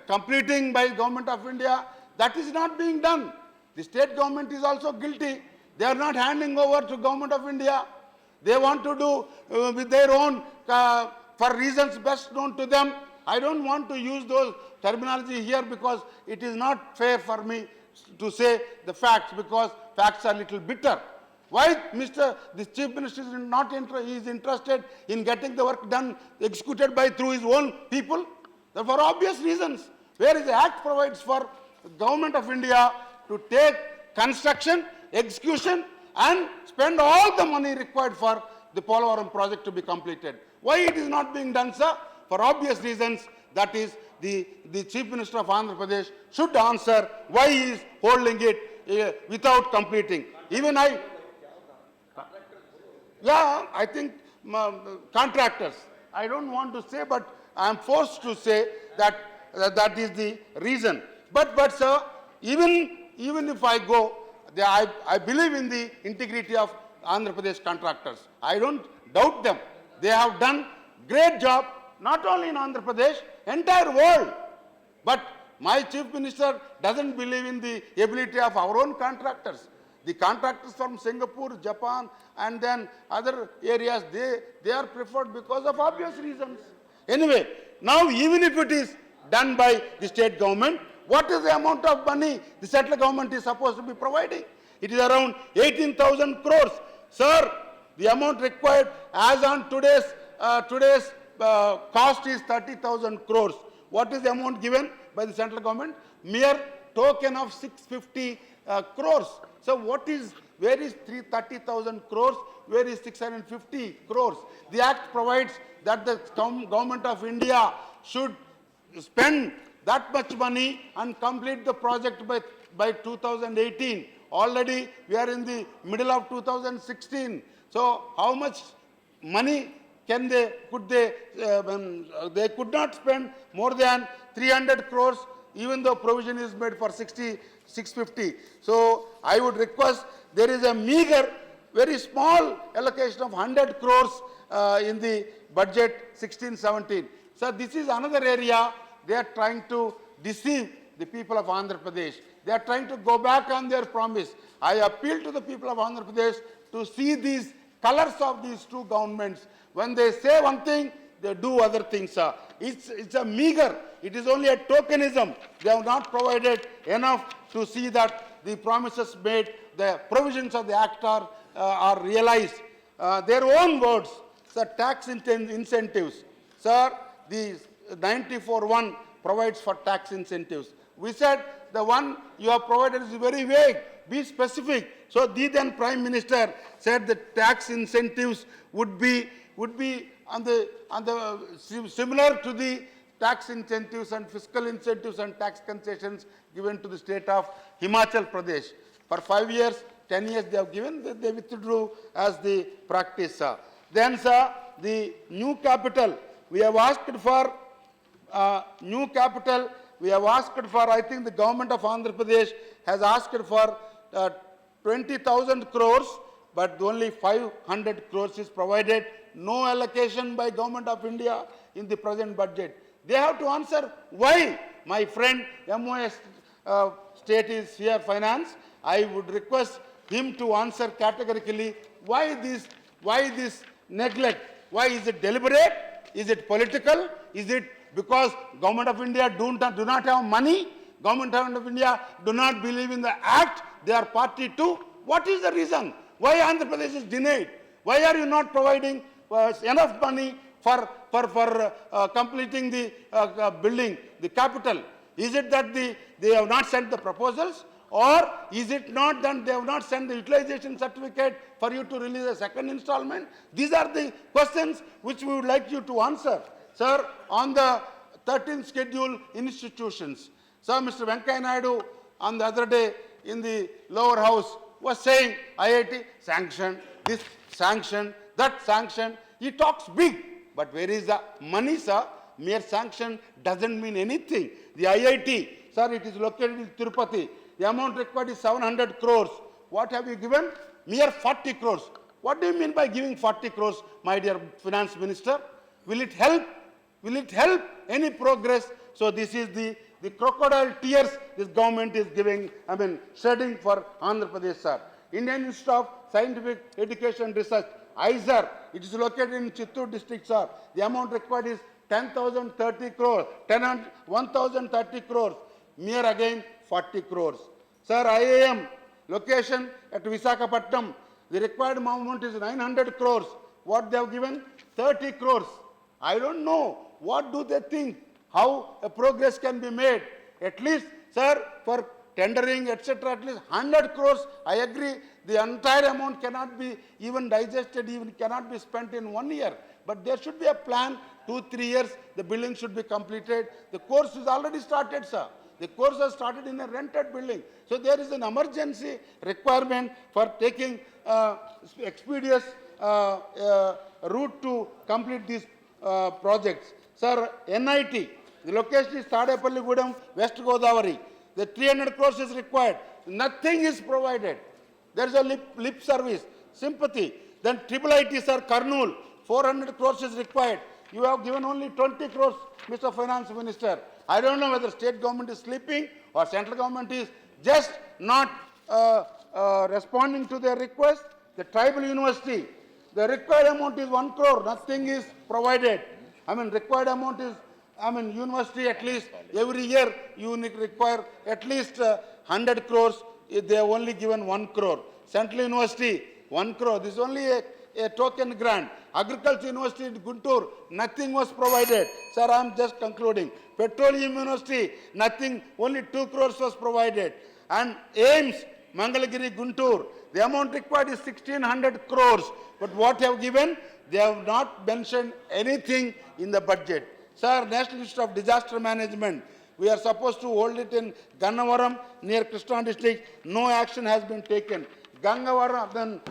completing by government of India, that is not being done. The state government is also guilty. They are not handing over to government of India. They want to do with their own, for reasons best known to them. I don't want to use those terminology here because it is not fair for me to say the facts, because facts are little bitter. Why the Chief Minister is not interested in getting the work done, executed through his own people? For obvious reasons. Where is the Act provides for the Government of India to take construction, execution and spend all the money required for the Polavaram project to be completed. Why it is not being done, sir? For obvious reasons, that is the Chief Minister of Andhra Pradesh should answer why he is holding it without completing. Even I think contractors. I don't want to say, but I am forced to say that that is the reason. But sir, even if I go, I believe in the integrity of Andhra Pradesh contractors. I don't doubt them. They have done great job, not only in Andhra Pradesh, entire world. But my Chief Minister doesn't believe in the ability of our own contractors. The contractors from Singapore, Japan, and then other areas, they are preferred because of obvious reasons. Anyway, now even if it is done by the state government, what is the amount of money the central government is supposed to be providing? It is around 18,000 crores. Sir, the amount required as on today's cost is 30,000 crores. What is the amount given by the central government? Mere token of 650 crores. So where is 30,000 crores? Where is 650 crores? The Act provides that the government of India should spend that much money and complete the project by 2018. Already we are in the middle of 2016. So how much money they could not spend more than 300 crores, even though provision is made for 650. So I would request, there is a meager, very small allocation of 100 crores in the budget 16-17. So this is another area they are trying to deceive the people of Andhra Pradesh. They are trying to go back on their promise. I appeal to the people of Andhra Pradesh to see these colors of these two governments. When they say one thing, they do other things, sir. It's a meager. It is only a tokenism. They have not provided enough to see that the promises made, the provisions of the Act are realized. Their own words, sir, tax incentives. Sir, the 94(1) provides for tax incentives. We said the one you have provided is very vague. Be specific. So the then Prime Minister said the tax incentives would be on the similar to the tax incentives and fiscal incentives and tax concessions given to the state of Himachal Pradesh. For 5 years, 10 years they have given, they withdrew as the practice, sir. Then, sir, the new capital, we have asked for new capital, we have asked for, I think the government of Andhra Pradesh has asked for 20,000 crores, but only 500 crores is provided. No allocation by government of India in the present budget. They have to answer why. My friend MOS State is here, finance. I would request him to answer categorically why this neglect. Why is it deliberate? Is it political? Is it because government of India do not have money? Government of India do not believe in the act? They are party to? What is the reason? Why Andhra Pradesh is denied? Why are you not providing enough money for completing the building, the capital? Is it that they have not sent the proposals? Or is it not that they have not sent the utilization certificate for you to release a second installment? These are the questions which we would like you to answer. Sir, on the 13th schedule institutions, sir, Mr. Venkaiah Naidu on the other day in the lower house was saying IIT sanction, this sanction, that sanction. He talks big, but where is the money, sir? Mere sanction doesn't mean anything. The IIT, sir, it is located in Tirupati. The amount required is 700 crores. What have you given? Mere 40 crores. What do you mean by giving 40 crores, my dear finance minister? Will it help? Will it help any progress? So this is the crocodile tears this government is giving, shedding for Andhra Pradesh, sir. Indian Institute of Scientific Education and Research, ISER, it is located in Chittoor district, sir. The amount required is 10,030 crores, 1,030 crores. Mere again 40 crores. Sir, IIM, location at Visakhapatnam, the required amount is 900 crores. What they have given? 30 crores. I don't know. What do they think? How a progress can be made? At least, sir, for tendering, etc., at least 100 crores, I agree, the entire amount cannot be even digested, even cannot be spent in 1 year. But there should be a plan, 2-3 years, the building should be completed. The course is already started, sir. The course has started in a rented building. So there is an emergency requirement for taking expeditious route to complete these projects. Sir, NIT, the location is Tadepalligudem, West Godavari. The 300 crores is required. Nothing is provided. There is a lip service, sympathy. Then IIIT, sir, Kurnool, 400 crores is required. You have given only 20 crores, Mr. Finance Minister. I don't know whether state government is sleeping or central government is just not responding to their request. The tribal university, the required amount is 1 crore. Nothing is provided. Required amount is, university at least every year you require at least 100 crores. They have only given 1 crore. Central University, 1 crore. This is only a token grant. Agriculture University in Guntur, nothing was provided. Sir, I am just concluding. Petroleum University, nothing, only 2 crores was provided. And AIMS, Mangalagiri, Guntur, the amount required is 1,600 crores. But what they have given? They have not mentioned anything in the budget. Sir, National Institute of Disaster Management, we are supposed to hold it in Gannavaram near Krishna district. No action has been taken. Gangavaram, then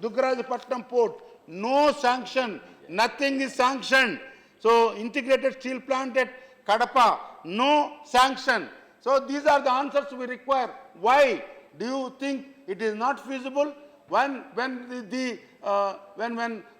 Duggarajapatnam port, no sanction, nothing is sanctioned. So integrated steel plant at Kadapa, no sanction. So these are the answers we require. Why do you think it is not feasible? When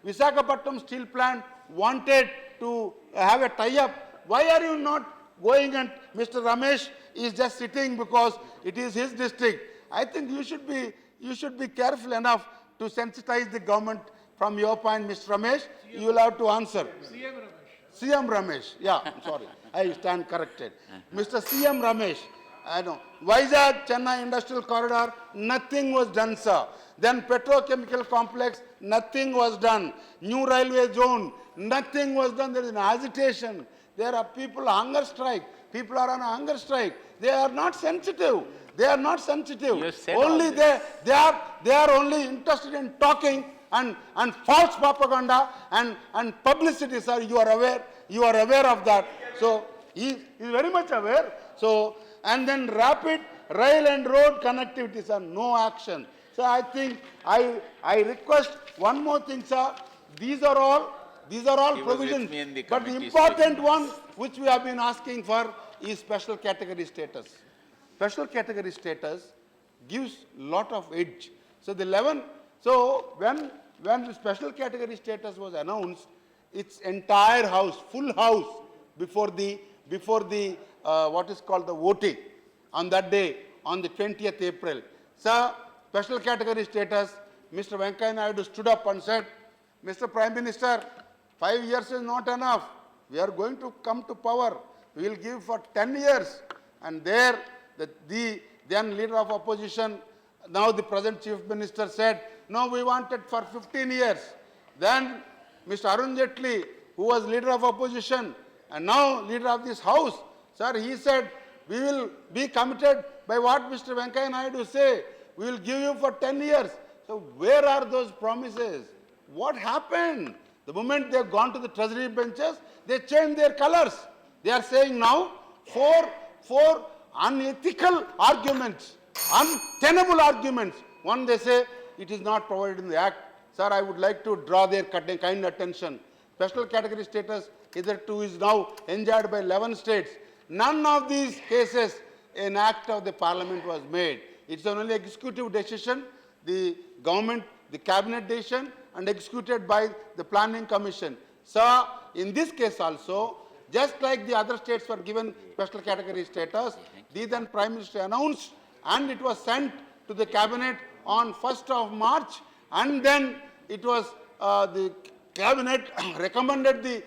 Visakhapatnam steel plant wanted to have a tie-up, why are you not going? And Mr. Ramesh is just sitting because it is his district. I think you should be careful enough to sensitize the government from your point, Mr. Ramesh. You will have to answer. CM Ramesh. Yeah, I'm sorry. I stand corrected. Mr. CM Ramesh. I know. Vizag, Chennai Industrial Corridor, nothing was done, sir. Then petrochemical complex, nothing was done. New railway zone, nothing was done. There is an agitation. There are people hunger strike. People are on a hunger strike. They are not sensitive. They are not sensitive. Only they are only interested in talking and false propaganda and publicity, sir. You are aware of that. So he is very much aware. So, and then rapid rail and road connectivity, sir, no action. So I think I request one more thing, sir. These are all provisions. But the important one which we have been asking for is special category status. Special category status gives lot of edge. So when the special category status was announced, its entire house, full house, before the what is called the voting on that day, on the 20th April. Sir, special category status, Mr. Venkaiah Naidu stood up and said, Mr. Prime Minister, 5 years is not enough. We are going to come to power. We will give for 10 years. And there, the then leader of opposition, now the present Chief Minister said, no, we want it for 15 years. Then Mr. Arun Jaitley, who was leader of opposition and now leader of this house, sir, he said, we will be committed by what Mr. Venkaiah Naidu say. We will give you for 10 years. So where are those promises? What happened? The moment they have gone to the treasury benches, they changed their colors. They are saying now four unethical arguments, untenable arguments. One, they say it is not provided in the Act. Sir, I would like to draw their kind attention. Special category status hitherto is now enjoyed by 11 states. None of these cases an act of the parliament was made. It's an only executive decision, the government, the cabinet decision, and executed by the planning commission. So, in this case also, just like the other states were given special category status, the then Prime Minister announced, and it was sent to the cabinet on 1st of March, and then it was the cabinet recommended the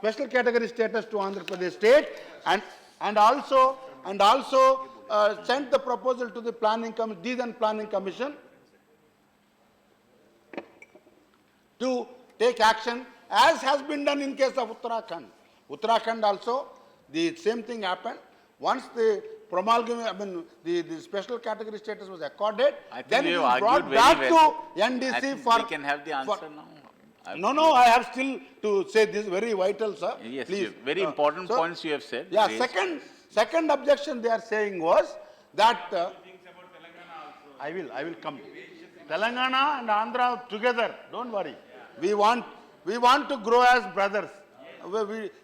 special category status to Andhra Pradesh state, and also sent the proposal to the then planning commission to take action, as has been done in case of Uttarakhand. Uttarakhand also, the same thing happened. Once the the special category status was accorded, then it was brought back to NDC for... We can have the answer now. No, I have still to say this very vital, sir. Yes, please. Very important points you have said. Yeah, raised. second objection they are saying was that... I will come. Telangana and Andhra together, don't worry. We want to grow as brothers.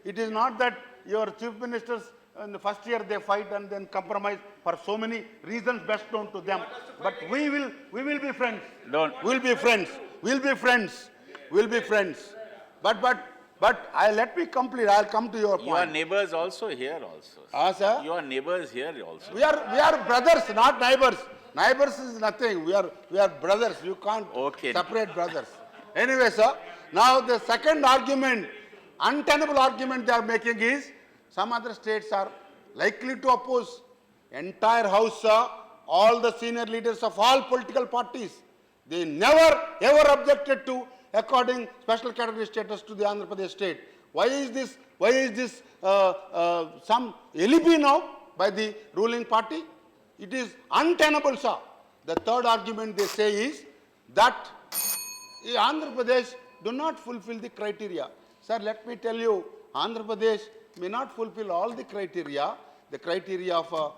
It is not that your chief ministers in the first year they fight and then compromise for so many reasons best known to them. But we will be friends. We'll be friends. But let me complete. I'll come to your point. Your neighbors also here also. Sir? Your neighbors here also. We are brothers, not neighbors. Neighbors is nothing. We are brothers. You can't separate brothers. Anyway, sir, now the second argument, untenable argument they are making is, some other states are likely to oppose. Entire house, sir, all the senior leaders of all political parties, they never ever objected to according special category status to the Andhra Pradesh state. Why is this some alibi now by the ruling party? It is untenable, sir. The third argument they say is that Andhra Pradesh do not fulfill the criteria. Sir, let me tell you, Andhra Pradesh may not fulfill all the criteria of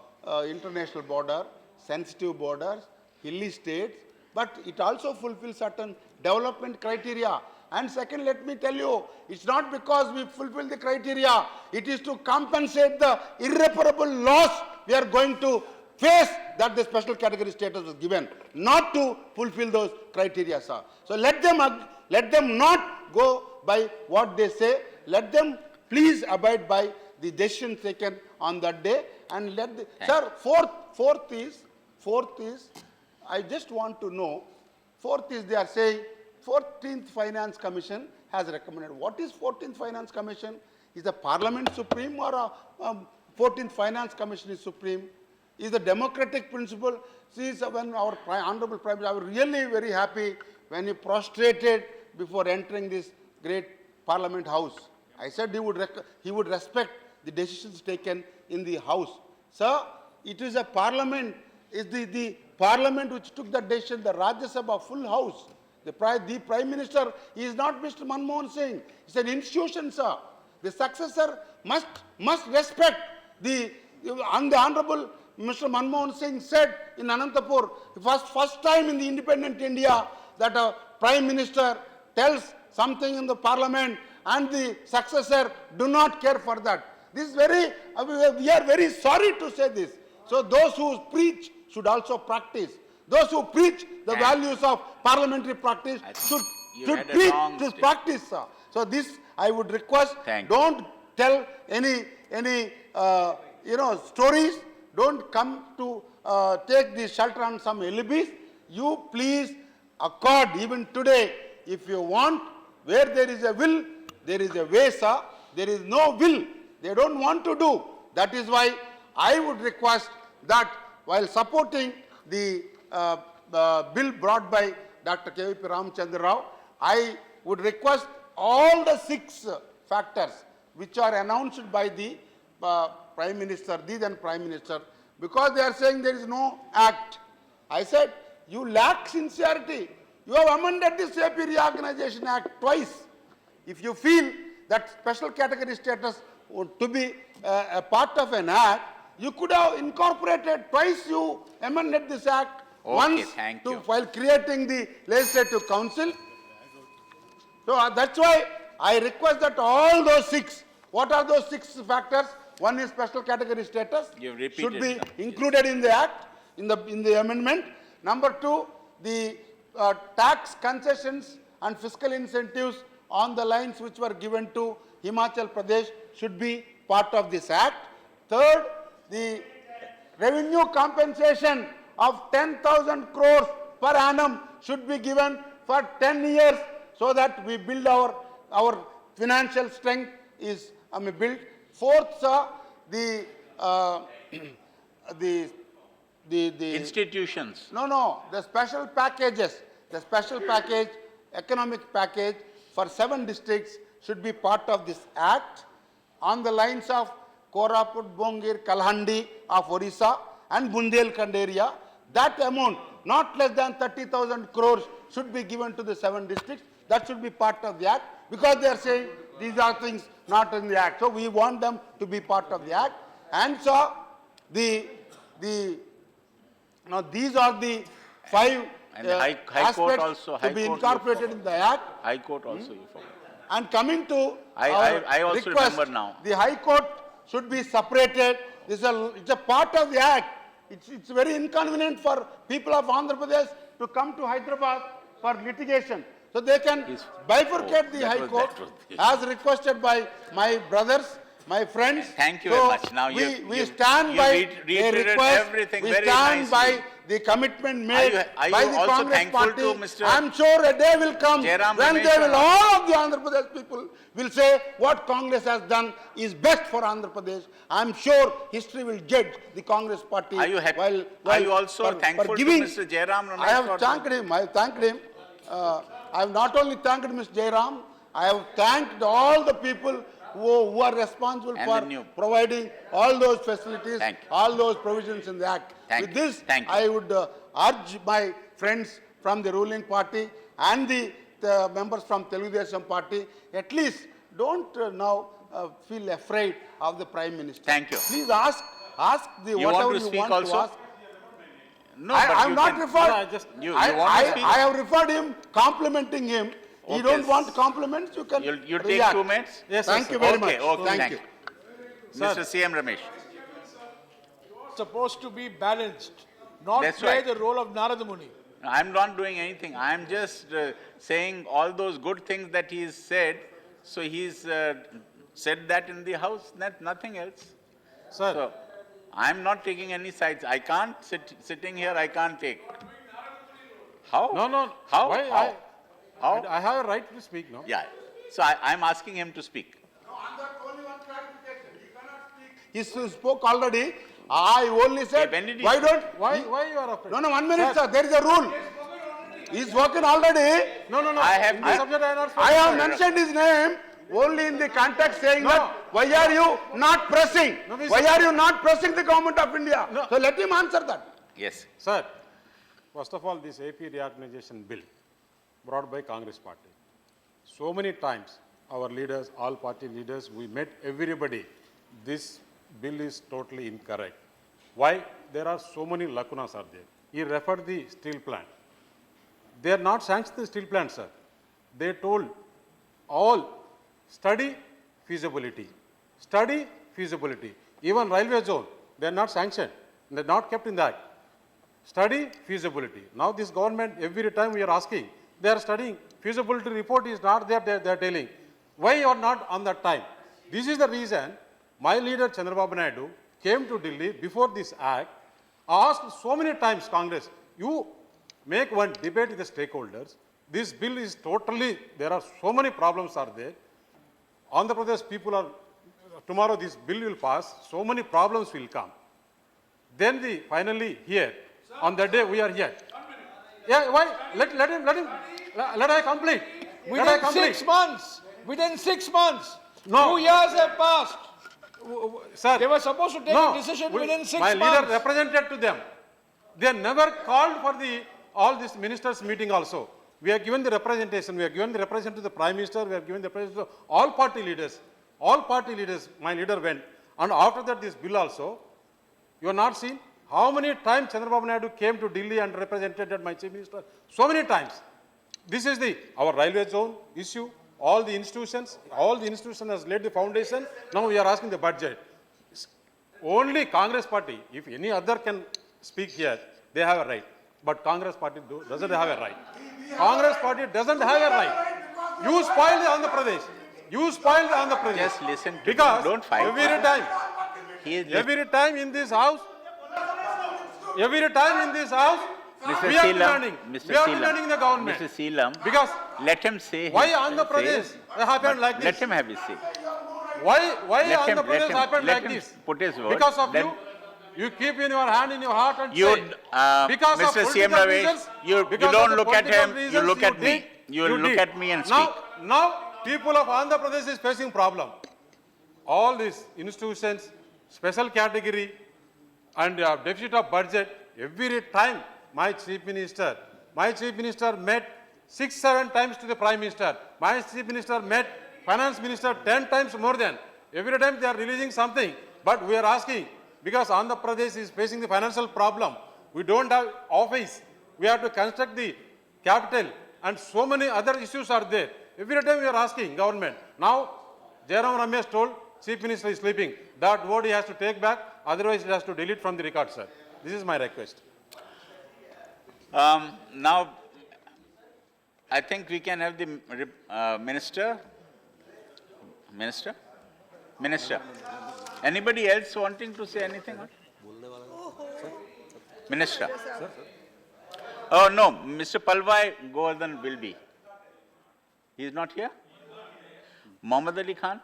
international border, sensitive borders, hilly states, but it also fulfills certain development criteria. And second, let me tell you, it's not because we fulfill the criteria, it is to compensate the irreparable loss we are going to face that the special category status was given, not to fulfill those criteria, sir. So let them not go by what they say, let them please abide by the decision taken on that day, and sir, fourth is, I just want to know, fourth is they are saying 14th Finance Commission has recommended. What is 14th Finance Commission? Is the Parliament supreme or 14th Finance Commission is supreme? Is the democratic principle? See, when our Honorable Prime Minister, I was really very happy when he prostrated before entering this great Parliament House. I said he would respect the decisions taken in the House. Sir, it is a Parliament, is the Parliament which took the decision, the Rajya Sabha, full House. The Prime Minister is not Mr. Manmohan Singh. It's an institution, sir. The successor must respect the Honorable Mr. Manmohan Singh said in Anantapur, first time in the independent India that a Prime Minister tells something in the Parliament and the successor do not care for that. This is very, we are very sorry to say this. So those who preach should also practice. Those who preach the values of parliamentary practice should preach to practice, sir. So this I would request, don't tell any stories, don't come to take the shelter on some alibis. You please accord even today, if you want, where there is a will, there is a way, sir. There is no will, they don't want to do. That is why I would request that while supporting the bill brought by Dr. K.V.P. Ramchandra Rao, I would request all the 6 factors which are announced by the Prime Minister, the then Prime Minister, because they are saying there is no act. I said, you lack sincerity. You have amended this AP Reorganization Act twice. If you feel that special category status to be a part of an act, you could have incorporated twice. You amended this act. Once while creating the Legislative Council. So that's why I request that all those 6, what are those 6 factors? One is special category status, should be included in the act, in the amendment. Number 2, the tax concessions and fiscal incentives on the lines which were given to Himachal Pradesh should be part of this act. Third, the revenue compensation of 10,000 crores per annum should be given for 10 years so that we build our financial strength is built. Fourth, sir, the institutions. No, the special packages, the special package, economic package for 7 districts should be part of this act on the lines of Koraput, Bongir, Kalhandi of Orissa and Bundelkhand area. That amount, not less than 30,000 crores, should be given to the 7 districts. That should be part of the act, because they are saying these are things not in the act. So we want them to be part of the act. And so these are the 5 and the High Court aspects also, to be incorporated in the act. High Court also you forgot. And coming to I also request, remember now. the High Court should be separated. It's a part of the act. It's very inconvenient for people of Andhra Pradesh to come to Hyderabad for litigation. So they can bifurcate the High Court as requested by my brothers, my friends. Thank you very much. Now we stand by the request. We stand by the commitment made by the Congress party. I'm sure a day will come when they will, all of the Andhra Pradesh people will say what Congress has done is best for Andhra Pradesh. I'm sure history will judge the Congress party. Are you happy? Are you also thankful to Mr. Jairam Ramesh? I have thanked him. I have thanked him. I have not only thanked Mr. Jairam, I have thanked all the people who are responsible for providing all those facilities, all those provisions in the Act. With this, I would urge my friends from the ruling party and the members from Telugu Desam party, at least don't now feel afraid of the Prime Minister. Thank you. Please ask whatever you want to ask. No, I have not referred. I have referred him, complimenting him. You don't want compliments, you can You take react. 2 minutes? Yes, thank you very much. Okay, Thank you. Mr. CM Ramesh. Supposed to be balanced, not That's play right. the role of Narada Muni. I'm not doing anything. I'm just saying all those good things that he's said. So he's said that in the House, nothing else. Sir. So I'm not taking any sides. I can't sitting here, I can't take. How? No. How? Why? How? I have a right to speak, no? Yeah. So I'm asking him to speak. He spoke already. I only said, when did he why speak? don't... Why you are afraid? No, 1 minute, sir. There is a rule. He's spoken already. No. I have- In this subject I have not I spoken. have mentioned his name only in the context saying that, why are you not pressing? No, we Why said- are you not pressing the government of India? No. So let him answer that. Yes. Sir, first of all, this AP reorganization bill brought by Congress party. So many times, our leaders, all party leaders, we met everybody. This bill is totally incorrect. Why? there are so many lacunas are there. He referred the steel plant. They are not sanctioned the steel plant, sir. They told all study feasibility. Study feasibility. Even railway zone, they are not sanctioned. They are not kept in the act. Study feasibility. Now this government, every time we are asking, they are studying. Feasibility report is not there, they are telling. Why you are not on that time? This is the reason my leader Chandrababu Naidu came to Delhi before this act, asked so many times Congress, you make one debate with the stakeholders. This bill is totally, there are so many problems are there. Andhra Pradesh people are, tomorrow this bill will pass, so many problems will come. Then we finally here, on that day we are here. Yeah, why? Let I complete. Within 6 months. Within 6 months. No. 2 years have passed. Sir, They were supposed to take a decision within 6 my months. leader represented to them. They never called for all this ministers meeting also. We have given the representation. We have given the representation to the Prime Minister. We have given the representation to all party leaders. All party leaders, my leader went. And after that, this bill also, you have not seen how many times Chandrababu Naidu came to Delhi and represented my Chief Minister. So many times. This is our railway zone issue. All the institutions has laid the foundation. Now we are asking the budget. Only Congress party, if any other can speak here, they have a right. But Congress party doesn't have a right. Congress party doesn't have a right. You spoil the Andhra Pradesh. You spoil the Andhra Pradesh. Just listen to because him. Don't fight. Every time in this house, we are demanding the government. Mr. Seelam, Because let him say. why Andhra Pradesh happened like this? Let him have his say. Why Let him- Andhra Pradesh happened let like him this? put his word, Because of then- you keep in your hand, in your heart and You, say, because of Mr. political CM Ramesh, reasons, you because of don't the look at political him, you reasons look at me. did, You look did. at me and speak. Now, people of Andhra Pradesh is facing problem. All these institutions, special category, and deficit of budget, every time my Chief Minister met 6-7 times to the Prime Minister. My Chief Minister met Finance Minister 10 times more than. Every time they are releasing something. But we are asking, because Andhra Pradesh is facing the financial problem. We don't have office. We have to construct the capital and so many other issues are there. Every time we are asking government. Now, Jairam Ramesh told Chief Minister is sleeping. That word he has to take back, otherwise he has to delete from the record, sir. This is my request. Now, I think we can have the minister. Minister. Anybody else wanting to say anything? Minister. Oh no, Mr. Palwai Govardhan will be. He is not here? Mohammad Ali Khan?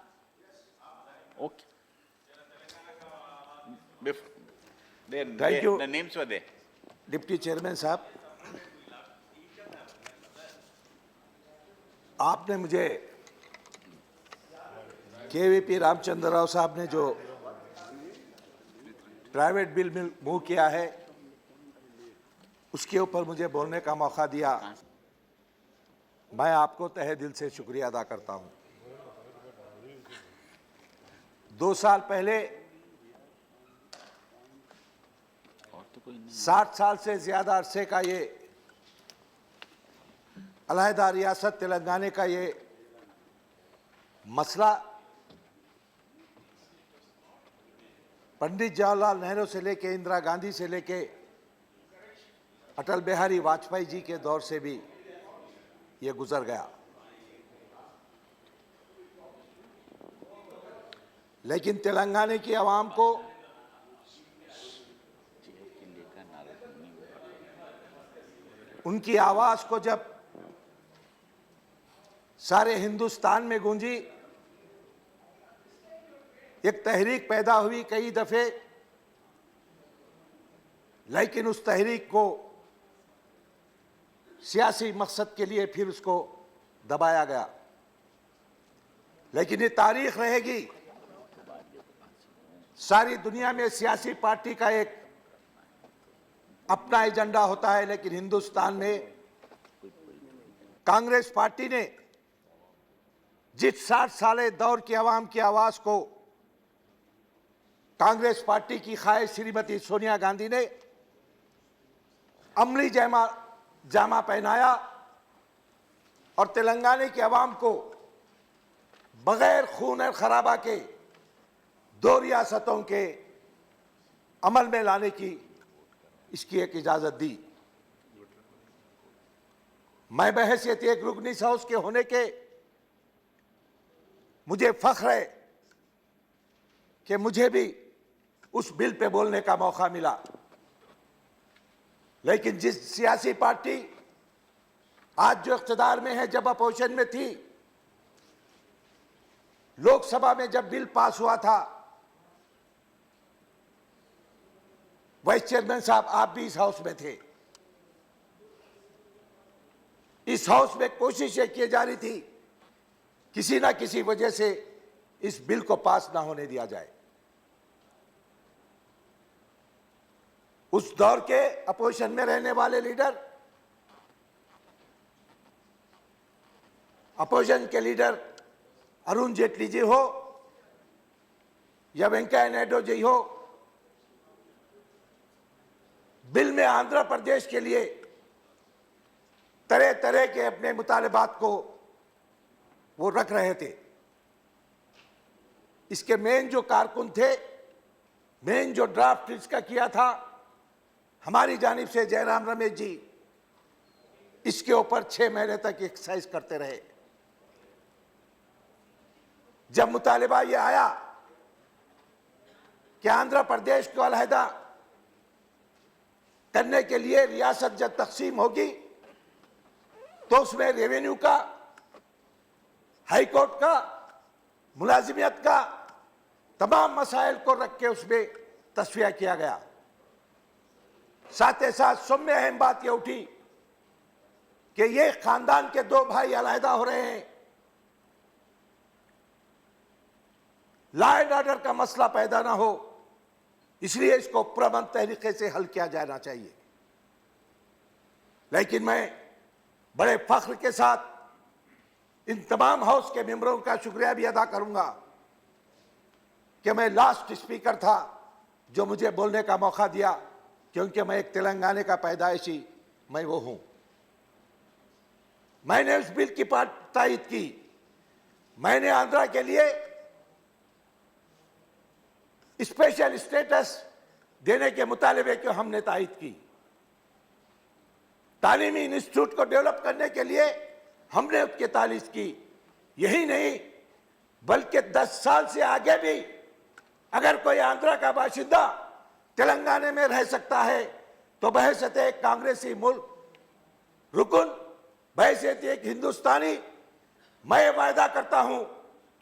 Okay. Thank you. The names were there. Deputy chairman साहब, आपने मुझे KVP Ramchandra Rao साहब ने जो private bill move किया है उसके ऊपर मुझे बोलने का मौका दिया। मैं आपको तहे दिल से शुक्रिया अदा करता हूं। 2 साल पहले 60 साल से ज्यादा अरसे का ये अलहदा रियासत तेलंगाना का ये मसला पंडित जवाहरलाल नेहरू से लेके इंदिरा गांधी से लेके अटल बिहारी वाजपेयी जी के दौर से भी ये गुजर गया, लेकिन तेलंगाना की आवाम को उनकी आवाज को जब सारे हिंदुस्तान में गूंजी, एक तहरीक पैदा हुई कई दफे, लेकिन उस तहरीक को सियासी मकसद के लिए फिर उसको दबाया गया। लेकिन ये तारीख रहेगी, सारी दुनिया में सियासी पार्टी का एक अपना एजेंडा होता है, लेकिन हिंदुस्तान में कांग्रेस पार्टी ने जिस 60 साले दौर की आवाम की आवाज को कांग्रेस पार्टी की ख्वाहिश श्रीमती सोनिया गांधी ने अमली जामा पहनाया और तेलंगाना की आवाम को बगैर खून और खराबा के 2 रियासतों के अमल में लाने की इसकी एक इजाजत दी। मैं बहैसियत एक रुकनी हाउस के होने के मुझे फख्र है कि मुझे भी उस बिल पे बोलने का मौका मिला, लेकिन जिस सियासी पार्टी आज जो इख्तिदार में है, जब अपोजिशन में थी, लोकसभा में जब बिल पास हुआ था, वाइस चेयरमैन साहब आप भी इस हाउस में थे, इस हाउस में कोशिश ये की जा रही थी किसी ना किसी वजह से इस बिल को पास ना होने दिया जाए। उस दौर के अपोजिशन में रहने वाले लीडर, अपोजिशन के लीडर अरुण जेटली जी हो या वेंकैया नायडू जी हो, बिल में आंध्र प्रदेश के लिए तरह तरह के अपने मुतालबात को वो रख रहे थे। इसके मेन जो कारकुन थे, मेन जो ड्राफ्ट इसका किया था, हमारी जानिब से जयराम रमेश जी इसके ऊपर 6 महीने तक एक्सरसाइज करते रहे। जब मुतालिबा ये आया कि आंध्र प्रदेश को अलहदा करने के लिए रियासत जब तकसीम होगी तो उसमें रेवेन्यू का, हाई कोर्ट का, मुलाजिमियत का तमाम मसाइल को रख के उसमें तस्वीर किया गया। साथ ही साथ सबसे अहम बात यह उठी कि ये खानदान के 2 भाई अलहदा हो रहे हैं, लॉ एंड ऑर्डर का मसला पैदा ना हो, इसलिए इसको पुरअमन तरीके से हल किया जाना चाहिए। लेकिन मैं बड़े फख्र के साथ इन तमाम हाउस के मेंबरों का शुक्रिया भी अदा करूंगा कि मैं लास्ट स्पीकर था जो मुझे बोलने का मौका दिया, क्योंकि मैं एक तेलंगाना का पैदाइशी मैं वो हूं। मैंने उस बिल की तायीद की, मैंने आंध्रा के लिए स्पेशल स्टेटस देने के मुतालिबे को हमने तायीद की। तालीमी इंस्टीट्यूट को डेवलप करने के लिए हमने उसकी तारीफ की। यही नहीं बल्कि 10 साल से आगे भी अगर कोई आंध्रा का बाशिंदा तेलंगाना में रह सकता है तो बहैसियत एक कांग्रेसी मुल्क रुकन, बहैसियत एक हिंदुस्तानी, मैं वायदा करता हूं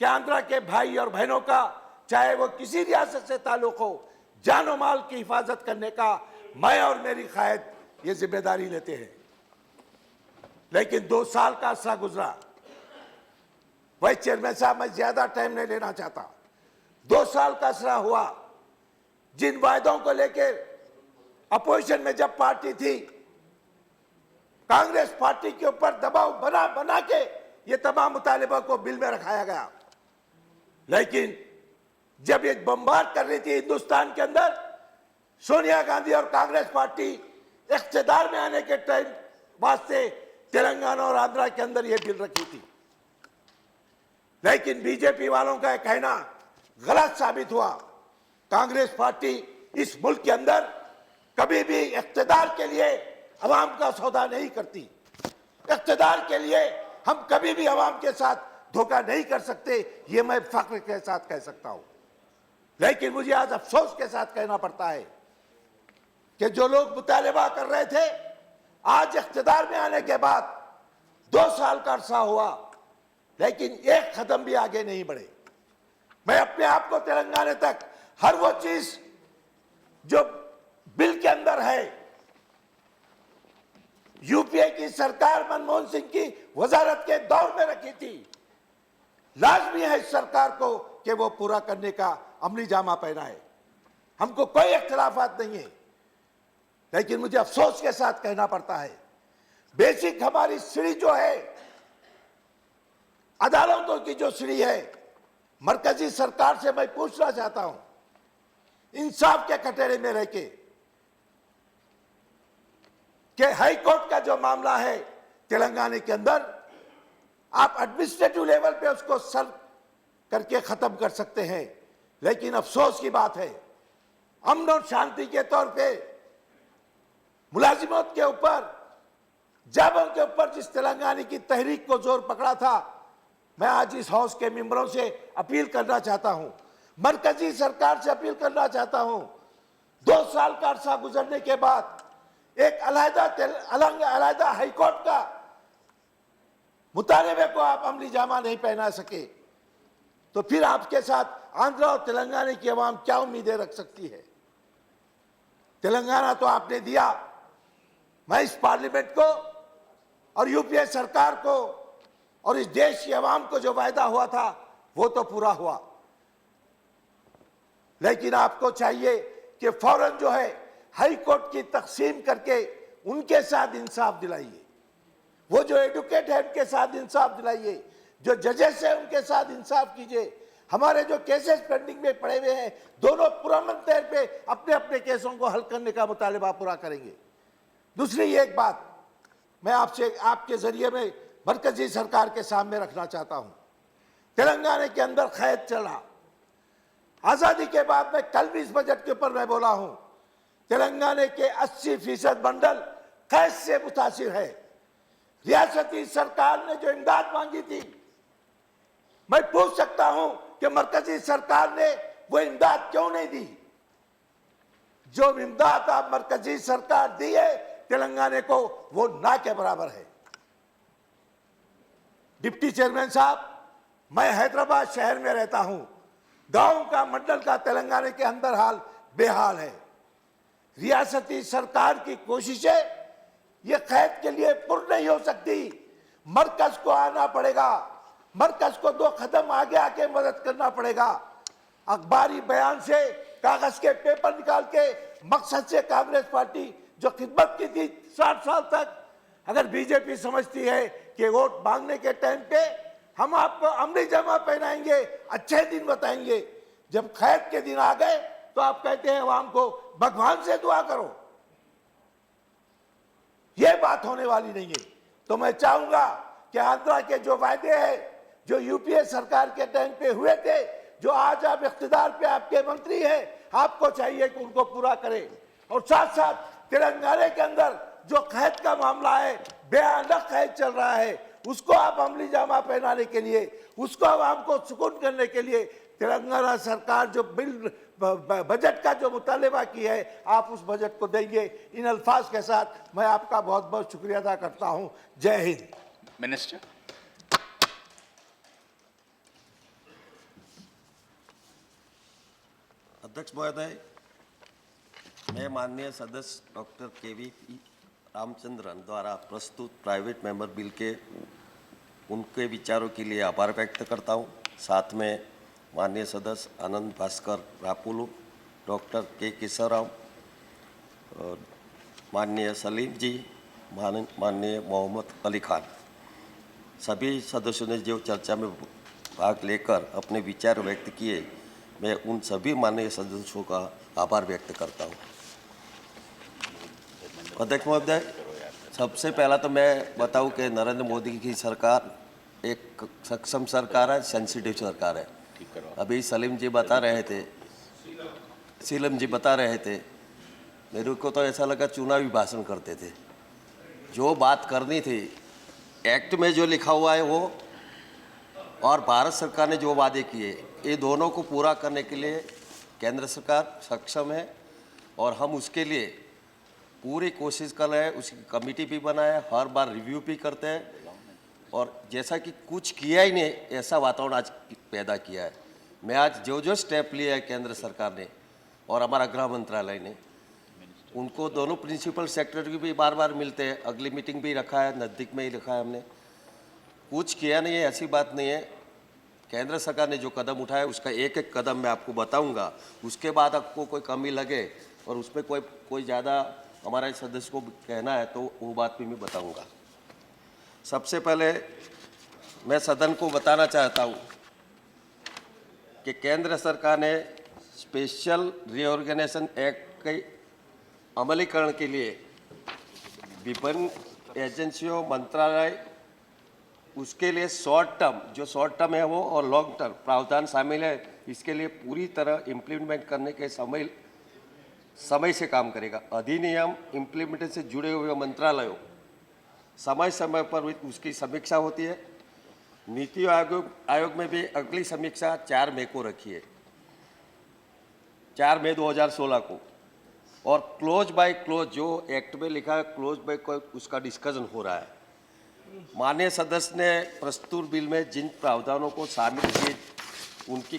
कि आंध्रा के भाई और बहनों का चाहे वो किसी रियासत से ताल्लुक हो, जानो माल की हिफाजत करने का मैं और मेरी कायद ये जिम्मेदारी लेते हैं। लेकिन 2 साल का अरसा गुजरा। वाइस चेयरमैन साहब, मैं ज्यादा टाइम नहीं लेना चाहता। 2 साल का अरसा हुआ, जिन वायदों को लेकर अपोजिशन में जब पार्टी थी, कांग्रेस पार्टी के ऊपर दबाव बना के ये तमाम मुतालिबा को बिल में रखाया गया। लेकिन जब ये बमबार कर रही थी हिंदुस्तान के अंदर, सोनिया गांधी और कांग्रेस पार्टी इख्तिदार में आने के टाइम वास्ते तेलंगाना और आंध्रा के अंदर ये बिल रखी थी। लेकिन बीजेपी वालों का कहना गलत साबित हुआ। कांग्रेस पार्टी इस मुल्क के अंदर कभी भी इख्तिदार के लिए अवाम का सौदा नहीं करती। इख्तिदार के लिए हम कभी भी अवाम के साथ धोखा नहीं कर सकते, ये मैं फख्र के साथ कह सकता हूं। लेकिन मुझे आज अफसोस के साथ कहना पड़ता है कि जो लोग मुतालिबा कर रहे थे, आज इख्तिदार में आने के बाद 2 साल का अरसा हुआ, लेकिन एक कदम भी आगे नहीं बढ़े। मैं अपने आप को तेलंगाना तक हर वो चीज जो बिल के अंदर है, यूपीए की सरकार मनमोहन सिंह की वजारत के दौर में रखी थी, लाजमी है इस सरकार को कि वो पूरा करने का अमली जामा पहना है। हमको कोई इख्तिलाफात नहीं है, लेकिन मुझे अफसोस के साथ कहना पड़ता है, बेसिक हमारी सीढ़ी जो है, अदालतों की जो सीढ़ी है, मरकजी सरकार से मैं पूछना चाहता हूं इंसाफ के कटोरे में रह के कि हाई कोर्ट का जो मामला है तेलंगाना के अंदर, आप एडमिनिस्ट्रेटिव लेवल पे उसको सर्व करके खत्म कर सकते हैं। लेकिन अफसोस की बात है, अमन और शांति के तौर पे मुलाजिमों के ऊपर, जाबों के ऊपर जिस तेलंगाना की तहरीक को जोर पकड़ा था, मैं आज इस हाउस के मेंबरों से अपील करना चाहता हूं, मरकजी सरकार से अपील करना चाहता हूं, 2 साल का अरसा गुजरने के बाद एक अलहदा हाईकोर्ट का मुतालबे को आप अमली जामा नहीं पहना सके, तो फिर आपके साथ आंध्र और तेलंगाना की आवाम क्या उम्मीदें रख सकती है? तेलंगाना तो आपने दिया, मैं इस पार्लियामेंट को और यूपीए सरकार को और इस देश की आवाम को जो वायदा हुआ था वो तो पूरा हुआ, लेकिन आपको चाहिए कि फौरन जो है हाई कोर्ट की तकसीम करके उनके साथ इंसाफ दिलाइए, वो जो एडवोकेट है उनके साथ इंसाफ दिलाइए, जो जजेस है उनके साथ इंसाफ कीजिए। हमारे जो केसेस पेंडिंग में पड़े हुए हैं, दोनों पुरअमन तौर पे अपने अपने केसों को हल करने का मुतालिबा पूरा करेंगे। दूसरी एक बात मैं आपसे आपके जरिए में मरकजी सरकार के सामने रखना चाहता हूं, तेलंगाना के अंदर कैद चला, आजादी के बाद में कल भी इस बजट के ऊपर मैं बोला हूं, तेलंगाना के 80% मंडल कैद से मुतासिर है। रियासती सरकार ने जो इमदाद मांगी थी, मैं पूछ सकता हूं कि मरकजी सरकार ने वो इमदाद क्यों नहीं दी? जो इमदाद आप मरकजी सरकार दी है तेलंगाना को, वो ना के बराबर है। डिप्टी चेयरमैन साहब, मैं हैदराबाद शहर में रहता हूं, गांव का मंडल का तेलंगाना के अंदर हाल बेहाल है। रियासती सरकार की कोशिशें ये कैद के लिए पूर्ण नहीं हो सकती, मरकज को आना पड़ेगा, मरकज को 2 कदम आगे आके मदद करना पड़ेगा। अखबारी बयान से, कागज के पेपर निकाल के मकसद से कांग्रेस पार्टी जो खिदमत की थी 60 साल तक, अगर बीजेपी समझती है कि वोट मांगने के टाइम पे हम आपको अमली जमा पहनाएंगे, अच्छे दिन बताएंगे, जब कैद के दिन आ गए तो आप कहते हैं आवाम को भगवान से दुआ करो। ये बात होने वाली नहीं है। तो मैं चाहूंगा कि आंध्रा के जो वायदे हैं, जो यूपीए सरकार के टाइम पे हुए थे, जो आज आप इख्तिदार पे आपके मंत्री हैं, आपको चाहिए कि उनको पूरा करें। और साथ साथ तेलंगाना के अंदर जो कैद का मामला है, बेअदब कैद चल रहा है, उसको आप अमली जामा पहनाने के लिए, उसको आवाम को सुकून करने के लिए तेलंगाना सरकार जो बिल बजट का जो मुतालिबा की है, आप उस बजट को देंगे। इन अल्फाज के साथ मैं आपका बहुत बहुत शुक्रिया अदा करता हूं। जय हिंद। मिनिस्टर। अध्यक्ष महोदय, मैं माननीय सदस्य डॉक्टर के.वी. रामचंद्रन द्वारा प्रस्तुत प्राइवेट मेंबर बिल के उनके विचारों के लिए आभार व्यक्त करता हूं। साथ में माननीय सदस्य आनंद भास्कर रापुलू, डॉक्टर के केशवराव, माननीय सलीम जी, माननीय मोहम्मद अली खान, सभी सदस्यों ने जो चर्चा में भाग लेकर अपने विचार व्यक्त किए, मैं उन सभी माननीय सदस्यों का आभार व्यक्त करता हूं। अध्यक्ष महोदय, सबसे पहला तो मैं बताऊं कि नरेंद्र मोदी की सरकार एक सक्षम सरकार है, सेंसिटिव सरकार है। अभी सीलम जी बता रहे थे, मेरे को तो ऐसा लगा चुनावी भाषण करते थे। जो बात करनी थी एक्ट में जो लिखा हुआ है वो, और भारत सरकार ने जो वादे किए, ये दोनों को पूरा करने के लिए केंद्र सरकार सक्षम है और हम उसके लिए पूरी कोशिश कर रहे हैं। उसकी कमेटी भी बनाए, हर बार रिव्यू भी करते हैं, और जैसा कि कुछ किया ही नहीं ऐसा वातावरण आज पैदा किया है। मैं आज जो स्टेप लिया है केंद्र सरकार ने और हमारा गृह मंत्रालय ने, उनको दोनों प्रिंसिपल सेक्रेटरी भी बार बार मिलते हैं, अगली मीटिंग भी रखा है, नज़दीक में ही रखा है हमने। कुछ किया नहीं है ऐसी बात नहीं है। केंद्र सरकार ने जो कदम उठाया उसका एक एक कदम मैं आपको बताऊंगा। उसके बाद आपको कोई कमी लगे और उसमें कोई ज़्यादा हमारे सदस्य को कहना है तो वो बात भी मैं बताऊंगा। सबसे पहले मैं सदन को बताना चाहता हूं कि केंद्र सरकार ने स्पेशल रीऑर्गेनाइजेशन एक्ट के अमलीकरण के लिए विभिन्न एजेंसियों मंत्रालय उसके लिए शॉर्ट टर्म है वो और लॉन्ग टर्म प्रावधान शामिल है। इसके लिए पूरी तरह इम्प्लीमेंट करने के समय से काम करेगा। अधिनियम इम्प्लीमेंटेशन से जुड़े हुए मंत्रालयों समय समय पर उसकी समीक्षा होती है। नीति आयोग में भी अगली समीक्षा 4 मई को रखी है, 4 मई 2016 को। और क्लोज बाय क्लोज जो एक्ट में लिखा है क्लोज बाय क्लोज उसका डिस्कशन हो रहा है। माननीय सदस्य ने प्रस्तुत बिल में जिन प्रावधानों को शामिल किए उनकी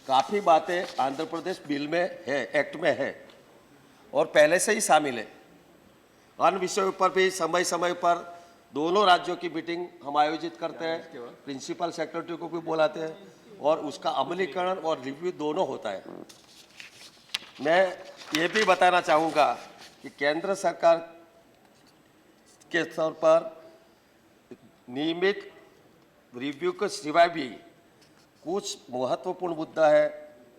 काफ़ी बातें आंध्र प्रदेश बिल में है, एक्ट में है और पहले से ही शामिल है। अन्य विषयों पर भी समय समय पर दोनों राज्यों की मीटिंग हम आयोजित करते हैं, प्रिंसिपल सेक्रेटरी को भी बुलाते हैं और उसका अमलीकरण और रिव्यू दोनों होता है। मैं ये भी बताना चाहूँगा कि केंद्र सरकार के स्तर पर नियमित रिव्यू के सिवाय भी कुछ महत्वपूर्ण मुद्दा है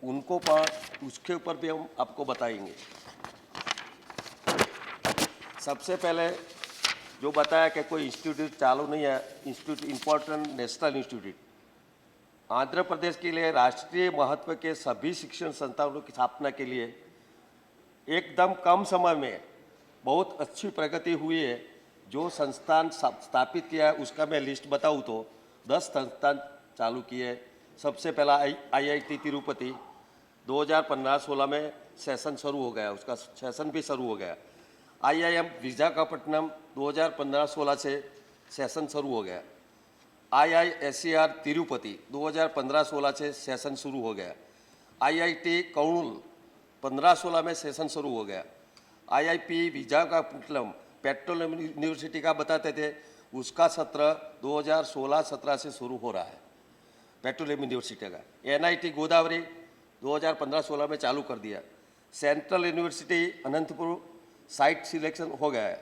उनको पर उसके ऊपर भी हम आपको बताएंगे। सबसे पहले जो बताया कि कोई इंस्टीट्यूट चालू नहीं है, institute important national institute Andhra Pradesh के लिए राष्ट्रीय महत्व के सभी शिक्षण संस्थानों की स्थापना के लिए एकदम कम समय में बहुत अच्छी प्रगति हुई है। जो संस्थान स्थापित किया है उसका मैं लिस्ट बताऊं तो 10 संस्थान चालू किए। सबसे पहला IIT तिरुपति 2015-16 में सेशन शुरू हो गया, उसका सेशन भी शुरू हो गया। IIM विशाखापट्टनम 2015-16 से सेशन शुरू हो गया। IISER तिरुपति 2015-16 से सेशन शुरू हो गया। IIT कर्नूल 15-16 में सेशन शुरू हो गया। IIP विशाखापट्टनम पेट्रोलियम यूनिवर्सिटी का बताते थे, उसका सत्र 2016-17 से शुरू हो रहा है पेट्रोलियम यूनिवर्सिटी का। NIT गोदावरी 2015-16 में चालू कर दिया। Central university Anantapur site selection हो गया है।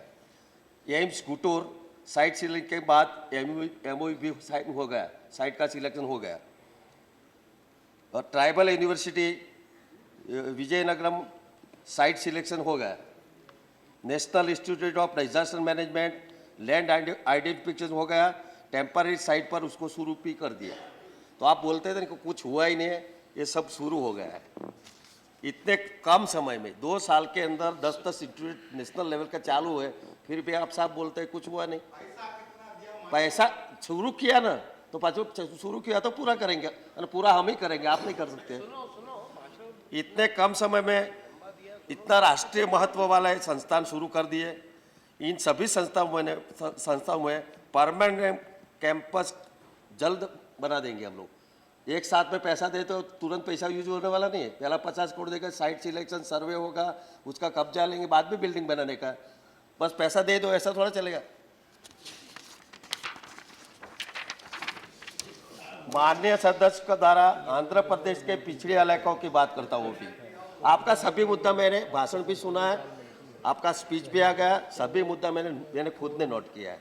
एम्स गुटूर साइट सिलेक्शन के बाद MOU भी साइट हो गया, साइट का सिलेक्शन हो गया। और tribal university Vizianagaram site selection हो गया। National institute of disaster management land identification हो गया, टेम्पररी साइट पर उसको शुरू भी कर दिया। तो आप बोलते थे कि कुछ हुआ ही नहीं है, ये सब शुरू हो गया है। इतने कम समय में 2 साल के अंदर 10-10 इंस्टीट्यूट नेशनल लेवल का चालू है, फिर भी आप साहब बोलते हैं कुछ हुआ नहीं। पैसा शुरू किया ना तो पाछो शुरू किया तो पूरा करेंगे, पूरा हम ही करेंगे, आप नहीं कर सकते। इतने कम समय में इतना राष्ट्रीय महत्व वाला संस्थान शुरू कर दिए। इन सभी संस्थाओं में परमानेंट कैंपस जल्द बना देंगे हम लोग। एक साथ में पैसा दे तो तुरंत पैसा यूज होने वाला नहीं है। पहला 50 करोड़ देगा, साइट सिलेक्शन सर्वे होगा, उसका कब्जा लेंगे, बाद में बिल्डिंग बनाने का। बस पैसा दे दो ऐसा थोड़ा चलेगा। माननीय सदस्य के द्वारा आंध्र प्रदेश के पिछड़े इलाकों की बात करता हूँ भी। आपका सभी मुद्दा मैंने भाषण भी सुना है, आपका स्पीच भी आ गया, सभी मुद्दा मैंने खुद ने नोट किया है।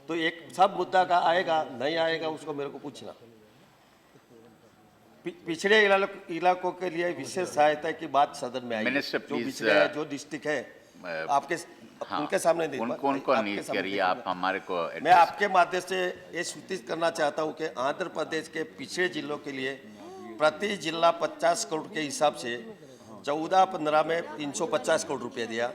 तो एक सब मुद्दा का आएगा नहीं आएगा उसको मेरे को पूछना। पिछड़े इलाकों के लिए विशेष सहायता की बात सदन में आई। मिनिस्टर जो प्लीज, पिछड़े जो डिस्ट्रिक्ट है आपके उनके सामने उनको नहीं करिए आप हमारे को। मैं आपके माध्यम से ये सूचित करना चाहता हूँ कि आंध्र प्रदेश के पिछड़े जिलों के लिए प्रति जिला 50 करोड़ के हिसाब से 14-15 में 350 करोड़ रुपये दिया,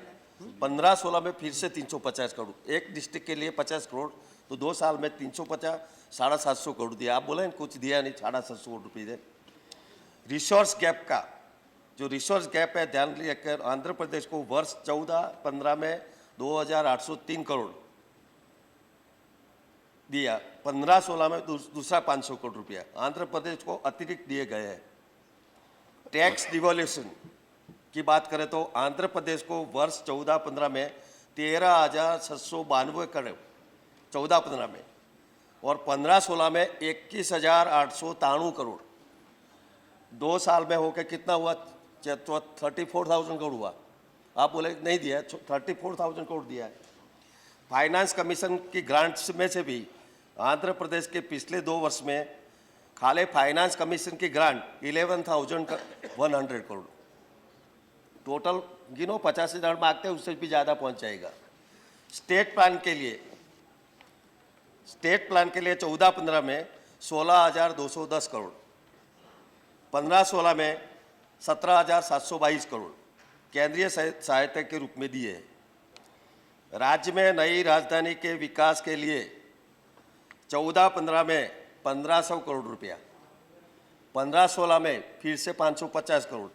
15-16 में फिर से 350 करोड़। एक डिस्ट्रिक्ट के लिए 50 करोड़ तो 2 साल में 350, 750 करोड़ दिया। आप बोले कुछ दिया नहीं, 750 करोड़ रुपये दे। रिसोर्स गैप का जो रिसोर्स गैप है ध्यान रखकर आंध्र प्रदेश को वर्ष 14-15 में 2,803 करोड़ दिया, 15-16 में दूसरा 500 करोड़ रुपया आंध्र प्रदेश को अतिरिक्त दिए गए हैं। टैक्स डिवोल्यूशन की बात करें तो आंध्र प्रदेश को वर्ष 14-15 में 13,792 करोड़ 14-15 में और 15-16 में 21,893 करोड़। 2 साल में होकर कितना हुआ? 34,000 करोड़ हुआ। आप बोले नहीं दिया, 34,000 करोड़ दिया है। फाइनेंस कमीशन की ग्रांट्स में से भी आंध्र प्रदेश के पिछले 2 वर्ष में खाली फाइनेंस कमीशन की ग्रांट 11,100 करोड़। टोटल गिनो 50,000 मांगते हैं, उससे भी ज़्यादा पहुंच जाएगा। स्टेट प्लान के लिए 14-15 में 16,210 करोड़, 15-16 में 17,722 करोड़ केंद्रीय सहायता के रूप में दिए। राज्य में नई राजधानी के विकास के लिए 14-15 में 1,500 करोड़ रुपया, 15-16 में फिर से 550 करोड़,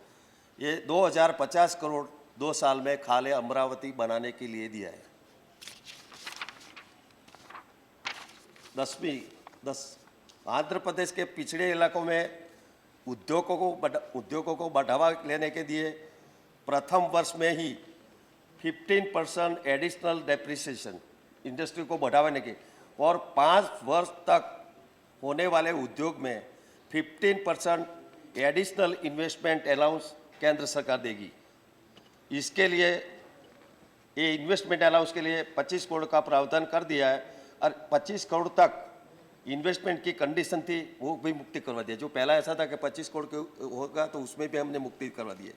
ये 2,050 करोड़ 2 साल में खाले अमरावती बनाने के लिए दिया है। 10 आंध्र प्रदेश के पिछड़े इलाकों में उद्योगों को बढ़ावा लेने के लिए प्रथम वर्ष में ही 15% एडिशनल डेप्रिसिएशन इंडस्ट्री को बढ़ाने के और 5 वर्ष तक होने वाले उद्योग में 15% एडिशनल इन्वेस्टमेंट अलाउंस केंद्र सरकार देगी। इसके लिए ये इन्वेस्टमेंट अलाउंस के लिए 25 करोड़ का प्रावधान कर दिया है और 25 करोड़ तक इन्वेस्टमेंट की कंडीशन थी वो भी मुक्ति करवा दिया। जो पहला ऐसा था कि 25 करोड़ के होगा तो उसमें भी हमने मुक्ति करवा दी है।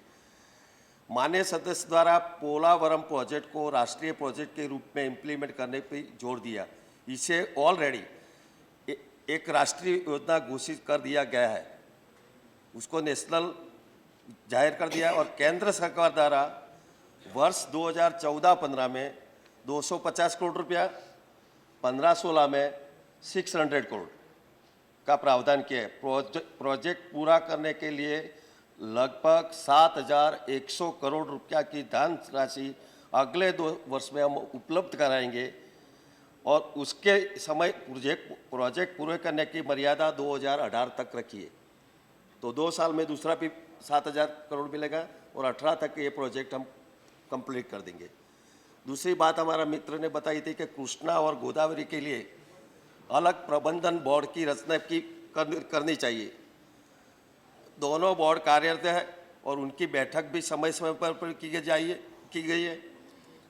माननीय सदस्य द्वारा पोलावरम प्रोजेक्ट को राष्ट्रीय प्रोजेक्ट के रूप में इम्प्लीमेंट करने पर जोर दिया। इसे ऑलरेडी एक राष्ट्रीय योजना घोषित कर दिया गया है, उसको नेशनल जाहिर कर दिया और केंद्र सरकार द्वारा वर्ष 2014-15 में 250 करोड़ रुपया, 15-16 में 600 करोड़ का प्रावधान किया है। प्रोजेक्ट पूरा करने के लिए लगभग 7,100 करोड़ रुपया की धन राशि अगले 2 वर्ष में हम उपलब्ध कराएंगे और उसके समय प्रोजेक्ट पूरे करने की मर्यादा 2018 तक रखी है। तो 2 साल में दूसरा भी 7,000 करोड़ मिलेगा और 18 तक ये प्रोजेक्ट हम कंप्लीट कर देंगे। दूसरी बात हमारा मित्र ने बताई थी कि कृष्णा और गोदावरी के लिए अलग प्रबंधन बोर्ड की रचना करनी चाहिए। दोनों बोर्ड कार्यरत है और उनकी बैठक भी समय समय पर की गई है।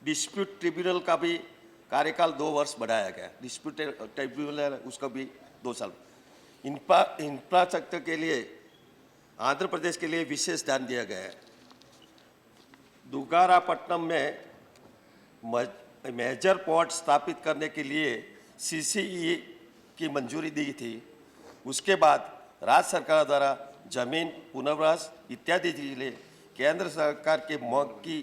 डिस्प्यूट ट्रिब्यूनल का भी कार्यकाल 2 वर्ष बढ़ाया गया। डिस्प्यूट ट्रिब्यूनल है उसका भी 2 साल। इंफ्रास्ट्रक्चर के लिए आंध्र प्रदेश के लिए विशेष ध्यान दिया गया है। दुगारापट्टनम में मेजर पोर्ट स्थापित करने के लिए CCE की मंजूरी दी थी। उसके बाद राज्य सरकार द्वारा जमीन पुनर्वास इत्यादि के लिए केंद्र सरकार की मांग की,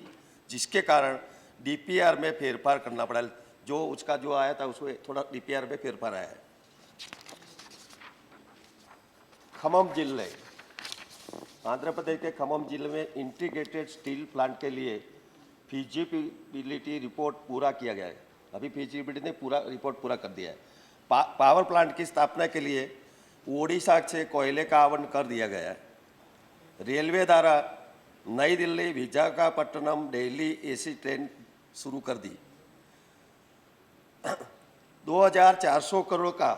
जिसके कारण DPR में फेरफार करना पड़ा। जो उसका जो आया था उसमें थोड़ा DPR में फेरफार आया है। खम्मम जिले, आंध्र प्रदेश के खम्मम जिले में इंटीग्रेटेड स्टील प्लांट के लिए फीजिबिलिटी रिपोर्ट पूरा किया गया है। अभी फीजिबिलिटी ने पूरा रिपोर्ट पूरा कर दिया है। पावर प्लांट की स्थापना के लिए ओडिशा से कोयले का आवंटन कर दिया गया है। रेलवे द्वारा नई दिल्ली विशाखापट्टनम दिल्ली AC ट्रेन शुरू कर दी। 2,400 करोड़ का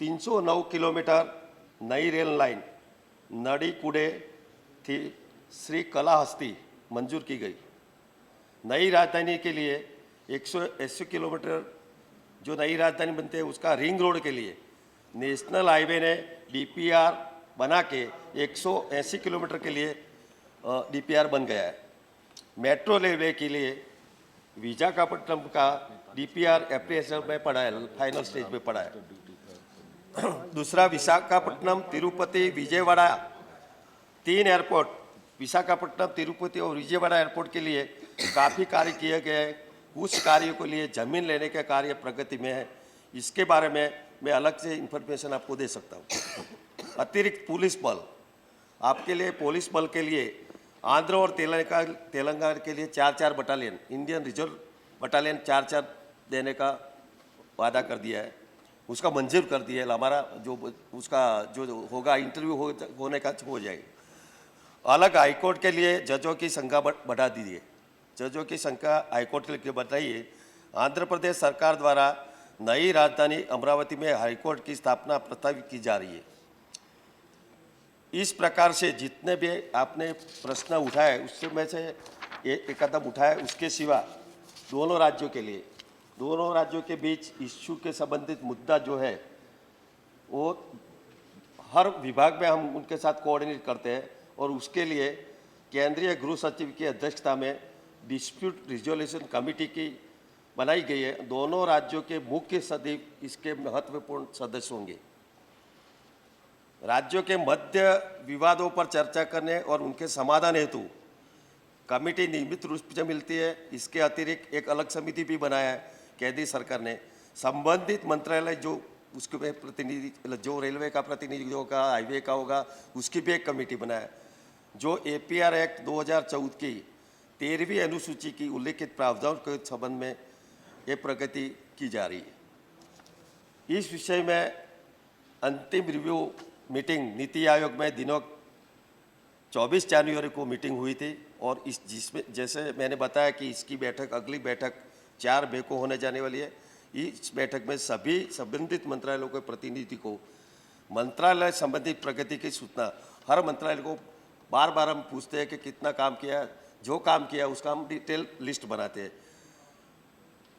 309 किलोमीटर नई रेल लाइन नड़ीकुड़े थी श्रीकालाहस्ती मंजूर की गई। नई राजधानी के लिए 180 किलोमीटर जो नई राजधानी बनते हैं उसका रिंग रोड के लिए नेशनल हाईवे ने DPR बना के 180 किलोमीटर के लिए DPR बन गया है। मेट्रो रेलवे के लिए विशाखापट्टनम का DPR एप्लीकेशन में पड़ा है, फाइनल स्टेज पे पड़ा है। दूसरा विशाखापट्टनम तिरुपति विजयवाड़ा 3 एयरपोर्ट विशाखापट्टनम तिरुपति और विजयवाड़ा एयरपोर्ट के लिए काफ़ी कार्य किए गए हैं। कुछ कार्यों के लिए जमीन लेने का कार्य प्रगति में है। इसके बारे में मैं अलग से इंफॉर्मेशन आपको दे सकता हूँ। अतिरिक्त पुलिस बल आपके लिए, पुलिस बल के लिए आंध्र और तेलंगाना के लिए 4-4 बटालियन, इंडियन रिजर्व बटालियन 4-4 देने का वादा कर दिया है। उसका मंजूर कर दिया है। हमारा जो उसका जो होगा इंटरव्यू होने का हो जाएगा। अलग हाईकोर्ट के लिए जजों की संख्या बढ़ा दी है। जजों की संख्या हाईकोर्ट के लिए बढ़ाई है। आंध्र प्रदेश सरकार द्वारा नई राजधानी अमरावती में हाईकोर्ट की स्थापना प्रस्तावित की जा रही है। इस प्रकार से जितने भी आपने प्रश्न उठाए उससे में से एक कदम उठाए। उसके सिवा दोनों राज्यों के लिए, दोनों राज्यों के बीच इश्यू के संबंधित मुद्दा जो है वो हर विभाग में हम उनके साथ कोऑर्डिनेट करते हैं और उसके लिए केंद्रीय गृह सचिव की अध्यक्षता में डिस्प्यूट रिजोल्यूशन कमेटी की बनाई गई है। दोनों राज्यों के मुख्य सचिव इसके महत्वपूर्ण सदस्य होंगे। राज्यों के मध्य विवादों पर चर्चा करने और उनके समाधान हेतु कमेटी नियमित रूप से मिलती है। इसके अतिरिक्त एक अलग समिति भी बनाया है केंद्रीय सरकार ने। संबंधित मंत्रालय जो उसके में प्रतिनिधि, जो रेलवे का प्रतिनिधि होगा, हाईवे का होगा, उसकी भी एक कमेटी बनाया है। जो APR एक्ट 2014 की 13वीं अनुसूची की उल्लिखित प्रावधानों के संबंध में ये प्रगति की जा रही है। इस विषय में अंतिम रिव्यू मीटिंग नीति आयोग में दिनों 24 जनवरी को मीटिंग हुई थी और जिसमें जैसे मैंने बताया कि इसकी बैठक, अगली बैठक 4 मई को होने जाने वाली है। इस बैठक में सभी संबंधित मंत्रालयों के प्रतिनिधि को मंत्रालय संबंधित प्रगति की सूचना, हर मंत्रालय को बार बार हम पूछते हैं कि कितना काम किया, जो काम किया उसका हम डिटेल लिस्ट बनाते हैं।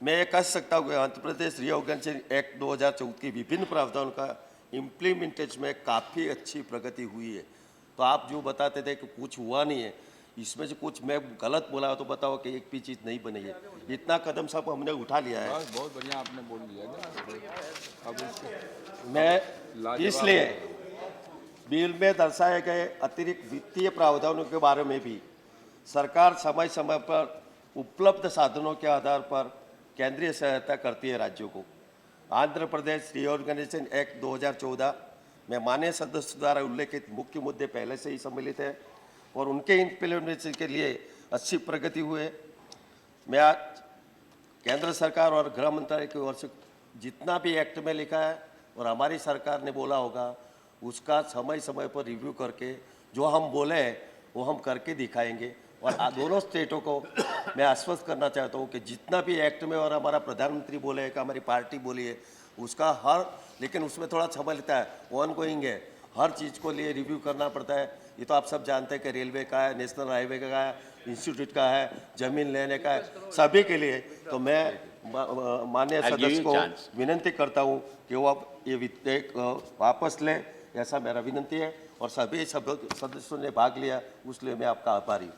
मैं ये कह सकता हूँ कि आंध्र प्रदेश रीऑर्गेनाइजेशन एक्ट 2014 की विभिन्न प्रावधानों का इम्प्लीमेंटेशन में काफ़ी अच्छी प्रगति हुई है। तो आप जो बताते थे कि कुछ हुआ नहीं है, इसमें से कुछ मैं गलत बोला तो बताओ कि एक भी चीज़ नहीं बनी है। इतना कदम सब हमने उठा लिया है। बहुत बढ़िया आपने बोल दिया ना। अब मैं इसलिए बिल में दर्शाए गए अतिरिक्त वित्तीय प्रावधानों के बारे में भी सरकार समय समय पर उपलब्ध साधनों के आधार पर केंद्रीय सहायता करती है राज्यों को। आंध्र प्रदेश रीऑर्गेनाइजेशन एक्ट 2014 में माननीय सदस्य द्वारा उल्लेखित मुख्य मुद्दे पहले से ही सम्मिलित है और उनके इम्प्लीमेंटेशन के लिए अच्छी प्रगति हुई। मैं आज केंद्र सरकार और गृह मंत्रालय की ओर से जितना भी एक्ट में लिखा है और हमारी सरकार ने बोला होगा उसका समय समय पर रिव्यू करके जो हम बोले हैं वो हम करके दिखाएंगे। और दोनों स्टेटों को मैं आश्वस्त करना चाहता हूँ कि जितना भी एक्ट में और हमारा प्रधानमंत्री बोले है कि हमारी पार्टी बोली है उसका हर, लेकिन उसमें थोड़ा समय लेता है, ऑन गोइंग है, हर चीज़ को लिए रिव्यू करना पड़ता है। ये तो आप सब जानते हैं कि रेलवे का है, नेशनल हाईवे का है, इंस्टीट्यूट का है, जमीन लेने का है, सभी के लिए। तो मैं माननीय सदस्य को विनती करता हूँ कि वो अब ये विधेयक वापस लें, ऐसा मेरा विनती है। और सभी सदस्यों ने भाग लिया, उसलिए मैं आपका आभारी हूँ।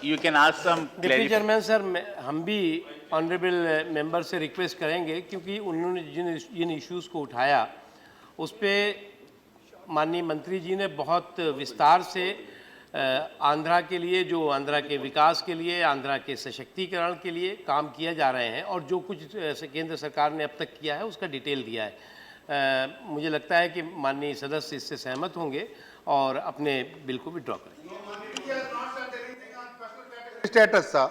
You can ask some deputy chairman sir, हम भी ऑनरेबल मेंबर से रिक्वेस्ट करेंगे क्योंकि उन्होंने जिन इश्यूज़ को उठाया उस पर माननीय मंत्री जी ने बहुत विस्तार से आंध्रा के लिए, जो आंध्रा के विकास के लिए, आंध्रा के सशक्तिकरण के लिए काम किया जा रहे हैं और जो कुछ केंद्र सरकार ने अब तक किया है उसका डिटेल दिया है। मुझे लगता है कि माननीय सदस्य इससे सहमत होंगे और अपने बिल को विड्रॉ करेंगे। Status, sir.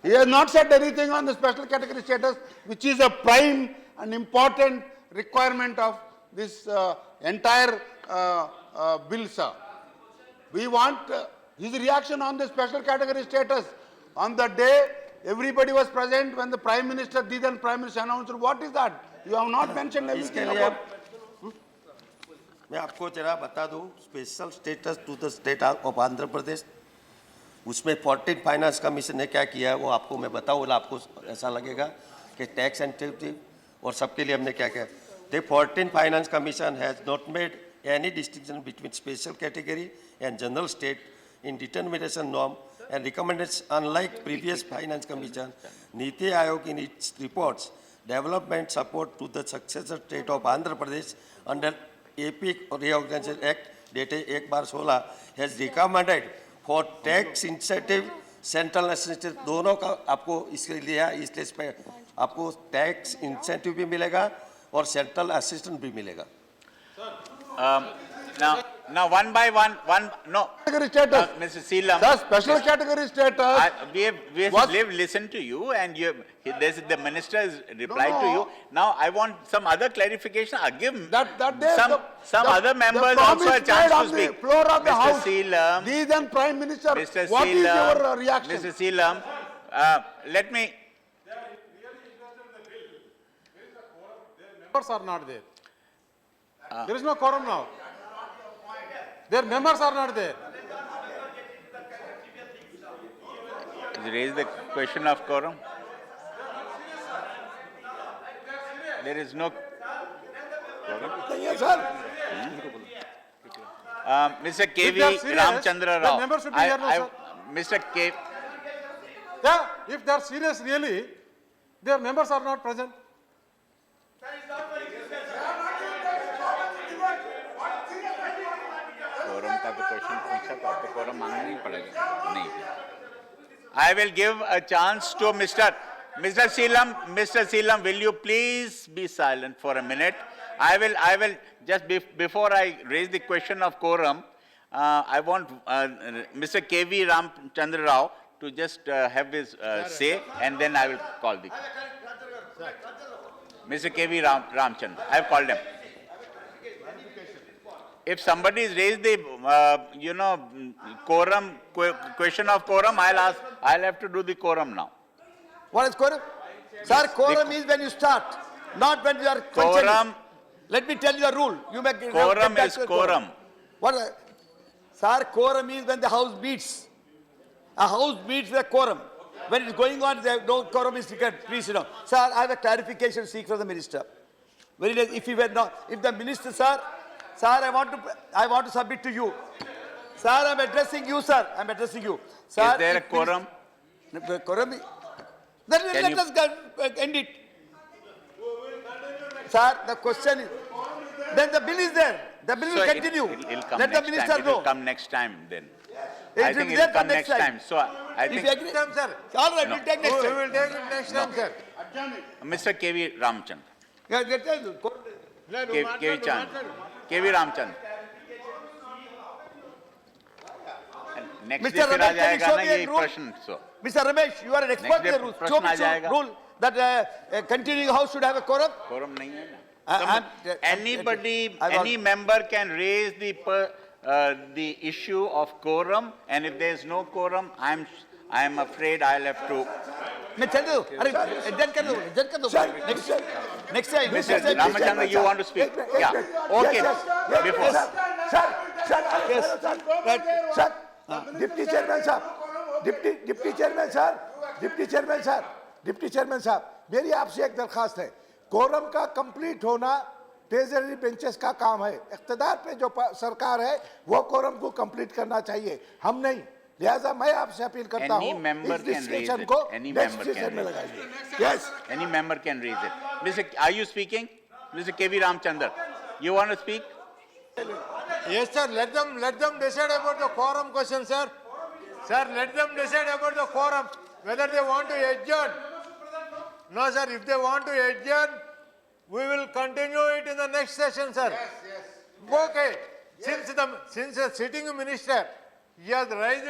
He has not said anything on the special category status, which is a prime and important requirement of this entire bill, sir. We want his reaction on the special category status. On the day, everybody was present when the Prime Minister, the then Prime Minister announced. What is that? You have not mentioned anything about. मैं आपको जरा बता दूं, special status to the state of Andhra Pradesh, उसमें 14 finance commission ने क्या किया है वो आपको मैं बताऊँ, आपको ऐसा लगेगा कि टैक्स इंसेंटिव और सबके लिए हमने क्या किया। The 14 finance commission has not made any distinction between special category and general state in determination norm and recommends, unlike previous finance commission, Niti Aayog in its reports, development support to the successor state of Andhra Pradesh under AP Reorganization Act dated 1/16 has recommended for tax incentive central assistant दोनों का आपको इसके लिया, इसलिए आपको tax incentive भी मिलेगा और सेंट्रल असिस्टेंट भी मिलेगा। Now, one by one, no. Category status. Mr. Seelam. The special category status. We have listened to you, and the minister has replied to you. Now, I want some other clarification. Give some other members also a chance to speak. Floor of the Mr. House. Seelam. The then Prime Minister. Mr. What is Seelam, your reaction? Mr. Seelam, let me. Members are not there. There is no quorum now. Their members are not there. Raise the question of quorum. There is no. नहीं है sir. Mr. If KV they are serious, Ramchandra the Rao. members should be here, no, sir. Mr. K. Yeah, if they are serious really, their members are not present. Quorum का तो question पूछा था, तो quorum मांगना ही पड़ेगा. नहीं. I will give a chance to Mr. Seelam. Mr. Seelam, will you please be silent for a minute? I will just before I raise the question of quorum, I want Mr. KV Ramchandra Rao to just have his say, and then I will call the. Mr. KV Ramchandra, I have called him. If somebody has raised the, quorum, question of quorum, I'll have to do the quorum now. What is quorum? Sir, quorum is when you start, not when you are Quorum. continuing. Let me tell you a rule. You may Quorum is quorum. What? Sir, quorum is when the house meets. A house meets with a quorum. When it's going on, no quorum is required. Please, Sir, I have a clarification to seek from the minister. Very nice. If the minister, sir, I want to submit to you. Sir, I'm addressing you, sir. I'm addressing you. Sir, Is there a quorum? Quorum? Then let us end it. Sir, the question is, then the bill is there. The bill will continue. It'll come Let the next minister time. It will know. come next time then. It I will think be it there will for come next next time. time. So I If think you agree, sir. All right, we'll take next time. We will take it next time, sir. Mr. KV Ramchandra. Yeah, let us- KV Chand. KV Ramchandra. Next Mr. day फिर आ Ramesh, can you जाएगा show ना me a ये rule? प्रश्न. So Mr. Ramesh, you are an expert Next in the day rules. प्रश्न Show me आ some जाएगा. rule that continuing house should have a quorum. quorum नहीं है ना. I'm- Any member can raise the issue of quorum, and if there is no quorum, I am afraid I'll have to. मैं चल दो अरे adjust कर दो next time Mr. Ramachandra, you want to speak? Yeah. Okay. Before. Sir deputy chairman साहब deputy chairman साहब मेरी आपसे एक दरखास्त है कोरम का कंप्लीट होना ट्रेजरी बेंचेस का काम है इख्तिदार पे जो सरकार है वो कोरम को कंप्लीट करना चाहिए हम नहीं लिहाजा मैं आपसे अपील करता हूं इस डिस्कशन को नेक्स्ट सेशन में लगाइए yes Any member can raise it. Mr. Are you speaking? Mr. KV Ramchandra, you want to speak? Yes, sir. Let them decide about the quorum question, sir. Sir, let them decide about the quorum, whether they want to adjourn. No, sir. If they want to adjourn, we will continue it in the next session, sir. Yes. Okay. Since the sitting minister, he has raised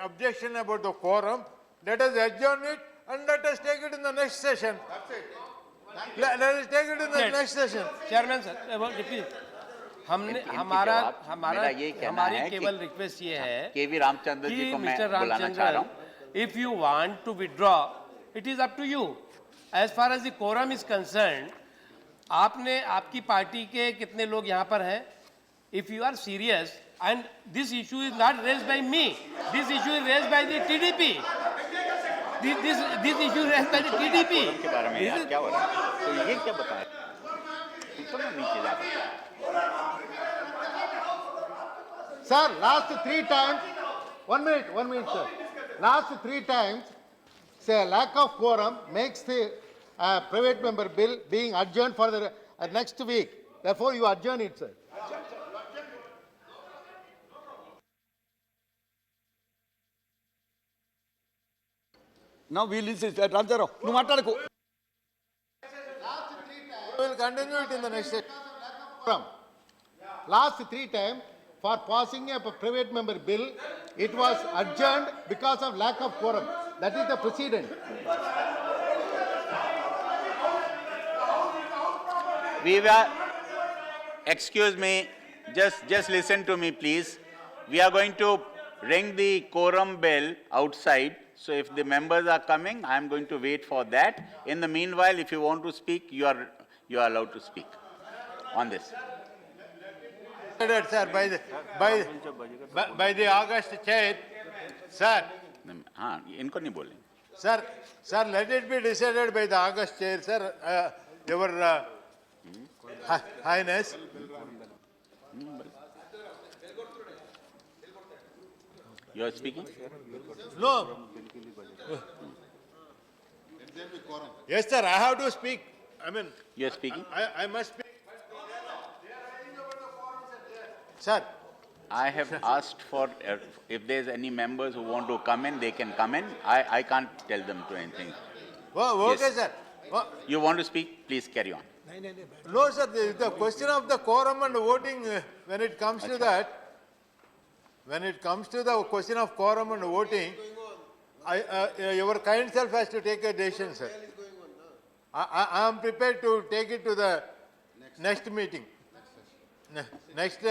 objection about the quorum, let us adjourn it and let us take it in the next session. That's it. Let us take it in the next session. Chairman sir हमने हमारी केवल request ये है केवी रामचंद्र जी को मैं mister बुलाना चाह रहा हूँ. If you want to withdraw it is up to you as far as the quorum is concern आपने आपकी पार्टी के कितने लोग यहाँ पर हैं if you are serious and this issue is not raised by me this issue is raised by the TDP this issue raised by the TDP के बारे में यार क्या हो रहा है तो ये क्या बताया तो नीचे जाकर Sir, last 3 times, 1 minute, sir. Last 3 times, say lack of quorum makes the private member bill being adjourned for the next week. Therefore, you adjourn it, sir. Now we listen to Ramchandra. No matter ko. We will continue it in the next session. Last 3 times, for passing a private member bill, it was adjourned because of lack of quorum. That is the precedent. We were, excuse me, just listen to me, please. We are going to ring the quorum bell outside. So if the members are coming, I am going to wait for that. In the meanwhile, if you want to speak, you are allowed to speak on this. Sir, by the August chair, sir. हाँ, इनको नहीं बोलेंगे. Sir, let it be decided by the August chair, sir. Highness, You are speaking? no. Yes, sir, I have to speak. I mean, You are speaking? I must speak. Sir, I have asked for, if there's any members who want to come in, they can come in. I can't tell them to anything. okay, Yes. sir. You want to speak? Please carry on. No, sir, the question of the quorum and voting, when it comes to that, when it comes to the question of quorum and voting, your kind self has to take a decision, sir. I am prepared to take it to the next meeting. Next,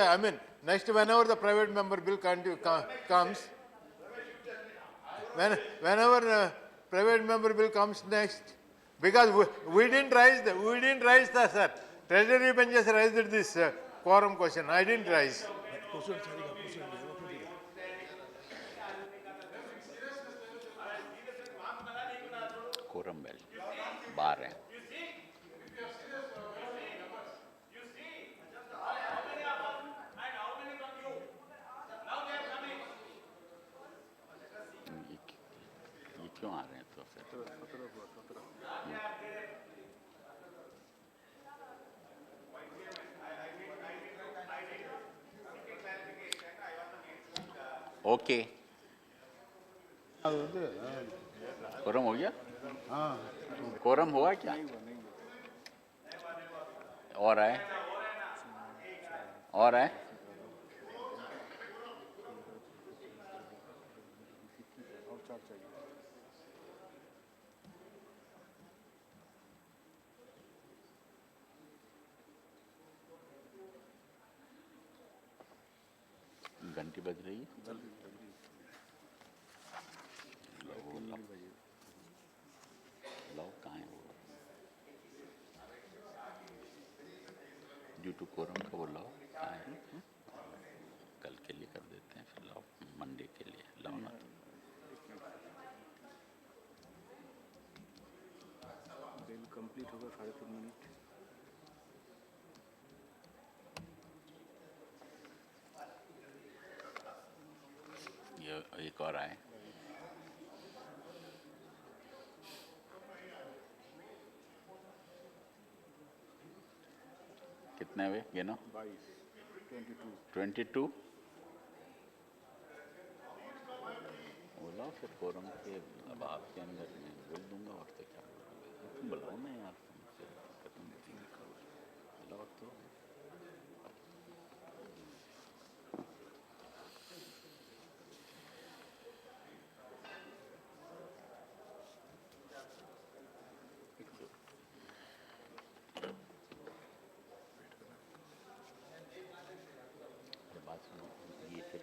next whenever the private member bill comes, whenever private member bill comes next, because we didn't raise the, sir. Treasury bench just raised this quorum question. I didn't raise. Quorum bell. बाहर है. ये क्यों आ रहे हैं तो फिर? Okay. Quorum हो गया? कोरम हुआ क्या? और है? और है? घंटी बज रही है? लाओ कहाँ है वो? ड्यू टू कोरम का वो लाओ कहाँ है? कल के लिए कर देते हैं, फिर लाओ मंडे के लिए लाओ ना. बिल कंप्लीट होगा 3.5 मिनट. ये एक और आए. कितने हुए ये ना? 22. बोला फिर कोरम के अब आपके अंदर मैं बोल दूंगा और तो क्या बोलूँगा. तुम बुलाओ ना यार, तुमसे खत्म बुलाओ तो. बात सुनो, ये फिर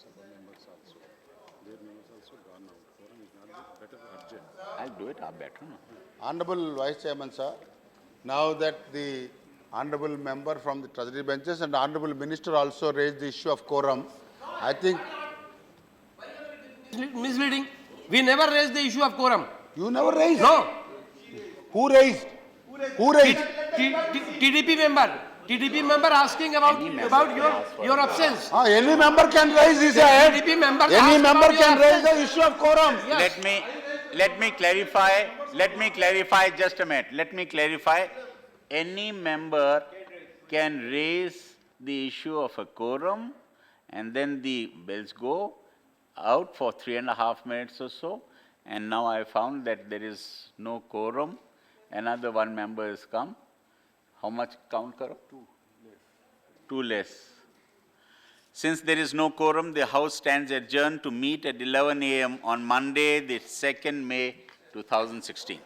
Sabha members also. Their members also gone out. Quorum is not better urgent. I'll do it. आप बैठो ना. Honorable Vice Chairman, sir, now that the Honorable member from the Treasury benches and Honorable Minister also raised the issue of quorum, I think... Misleading. We never raised the issue of quorum. You never raised? No. Who raised? Who raised? TDP member asking about your absence. Any member can raise his head. TDP member Any member can raise the issue of quorum. Let me clarify just a minute. Let me clarify. Any member can raise the issue of a quorum and then the bills go out for 3.5 minutes or so. And now I found that there is no quorum. Another one member has come. How much count karo? 2 less. Since there is no quorum, the House stands adjourned to meet at 11 a.m. on Monday, the 2nd May 2016.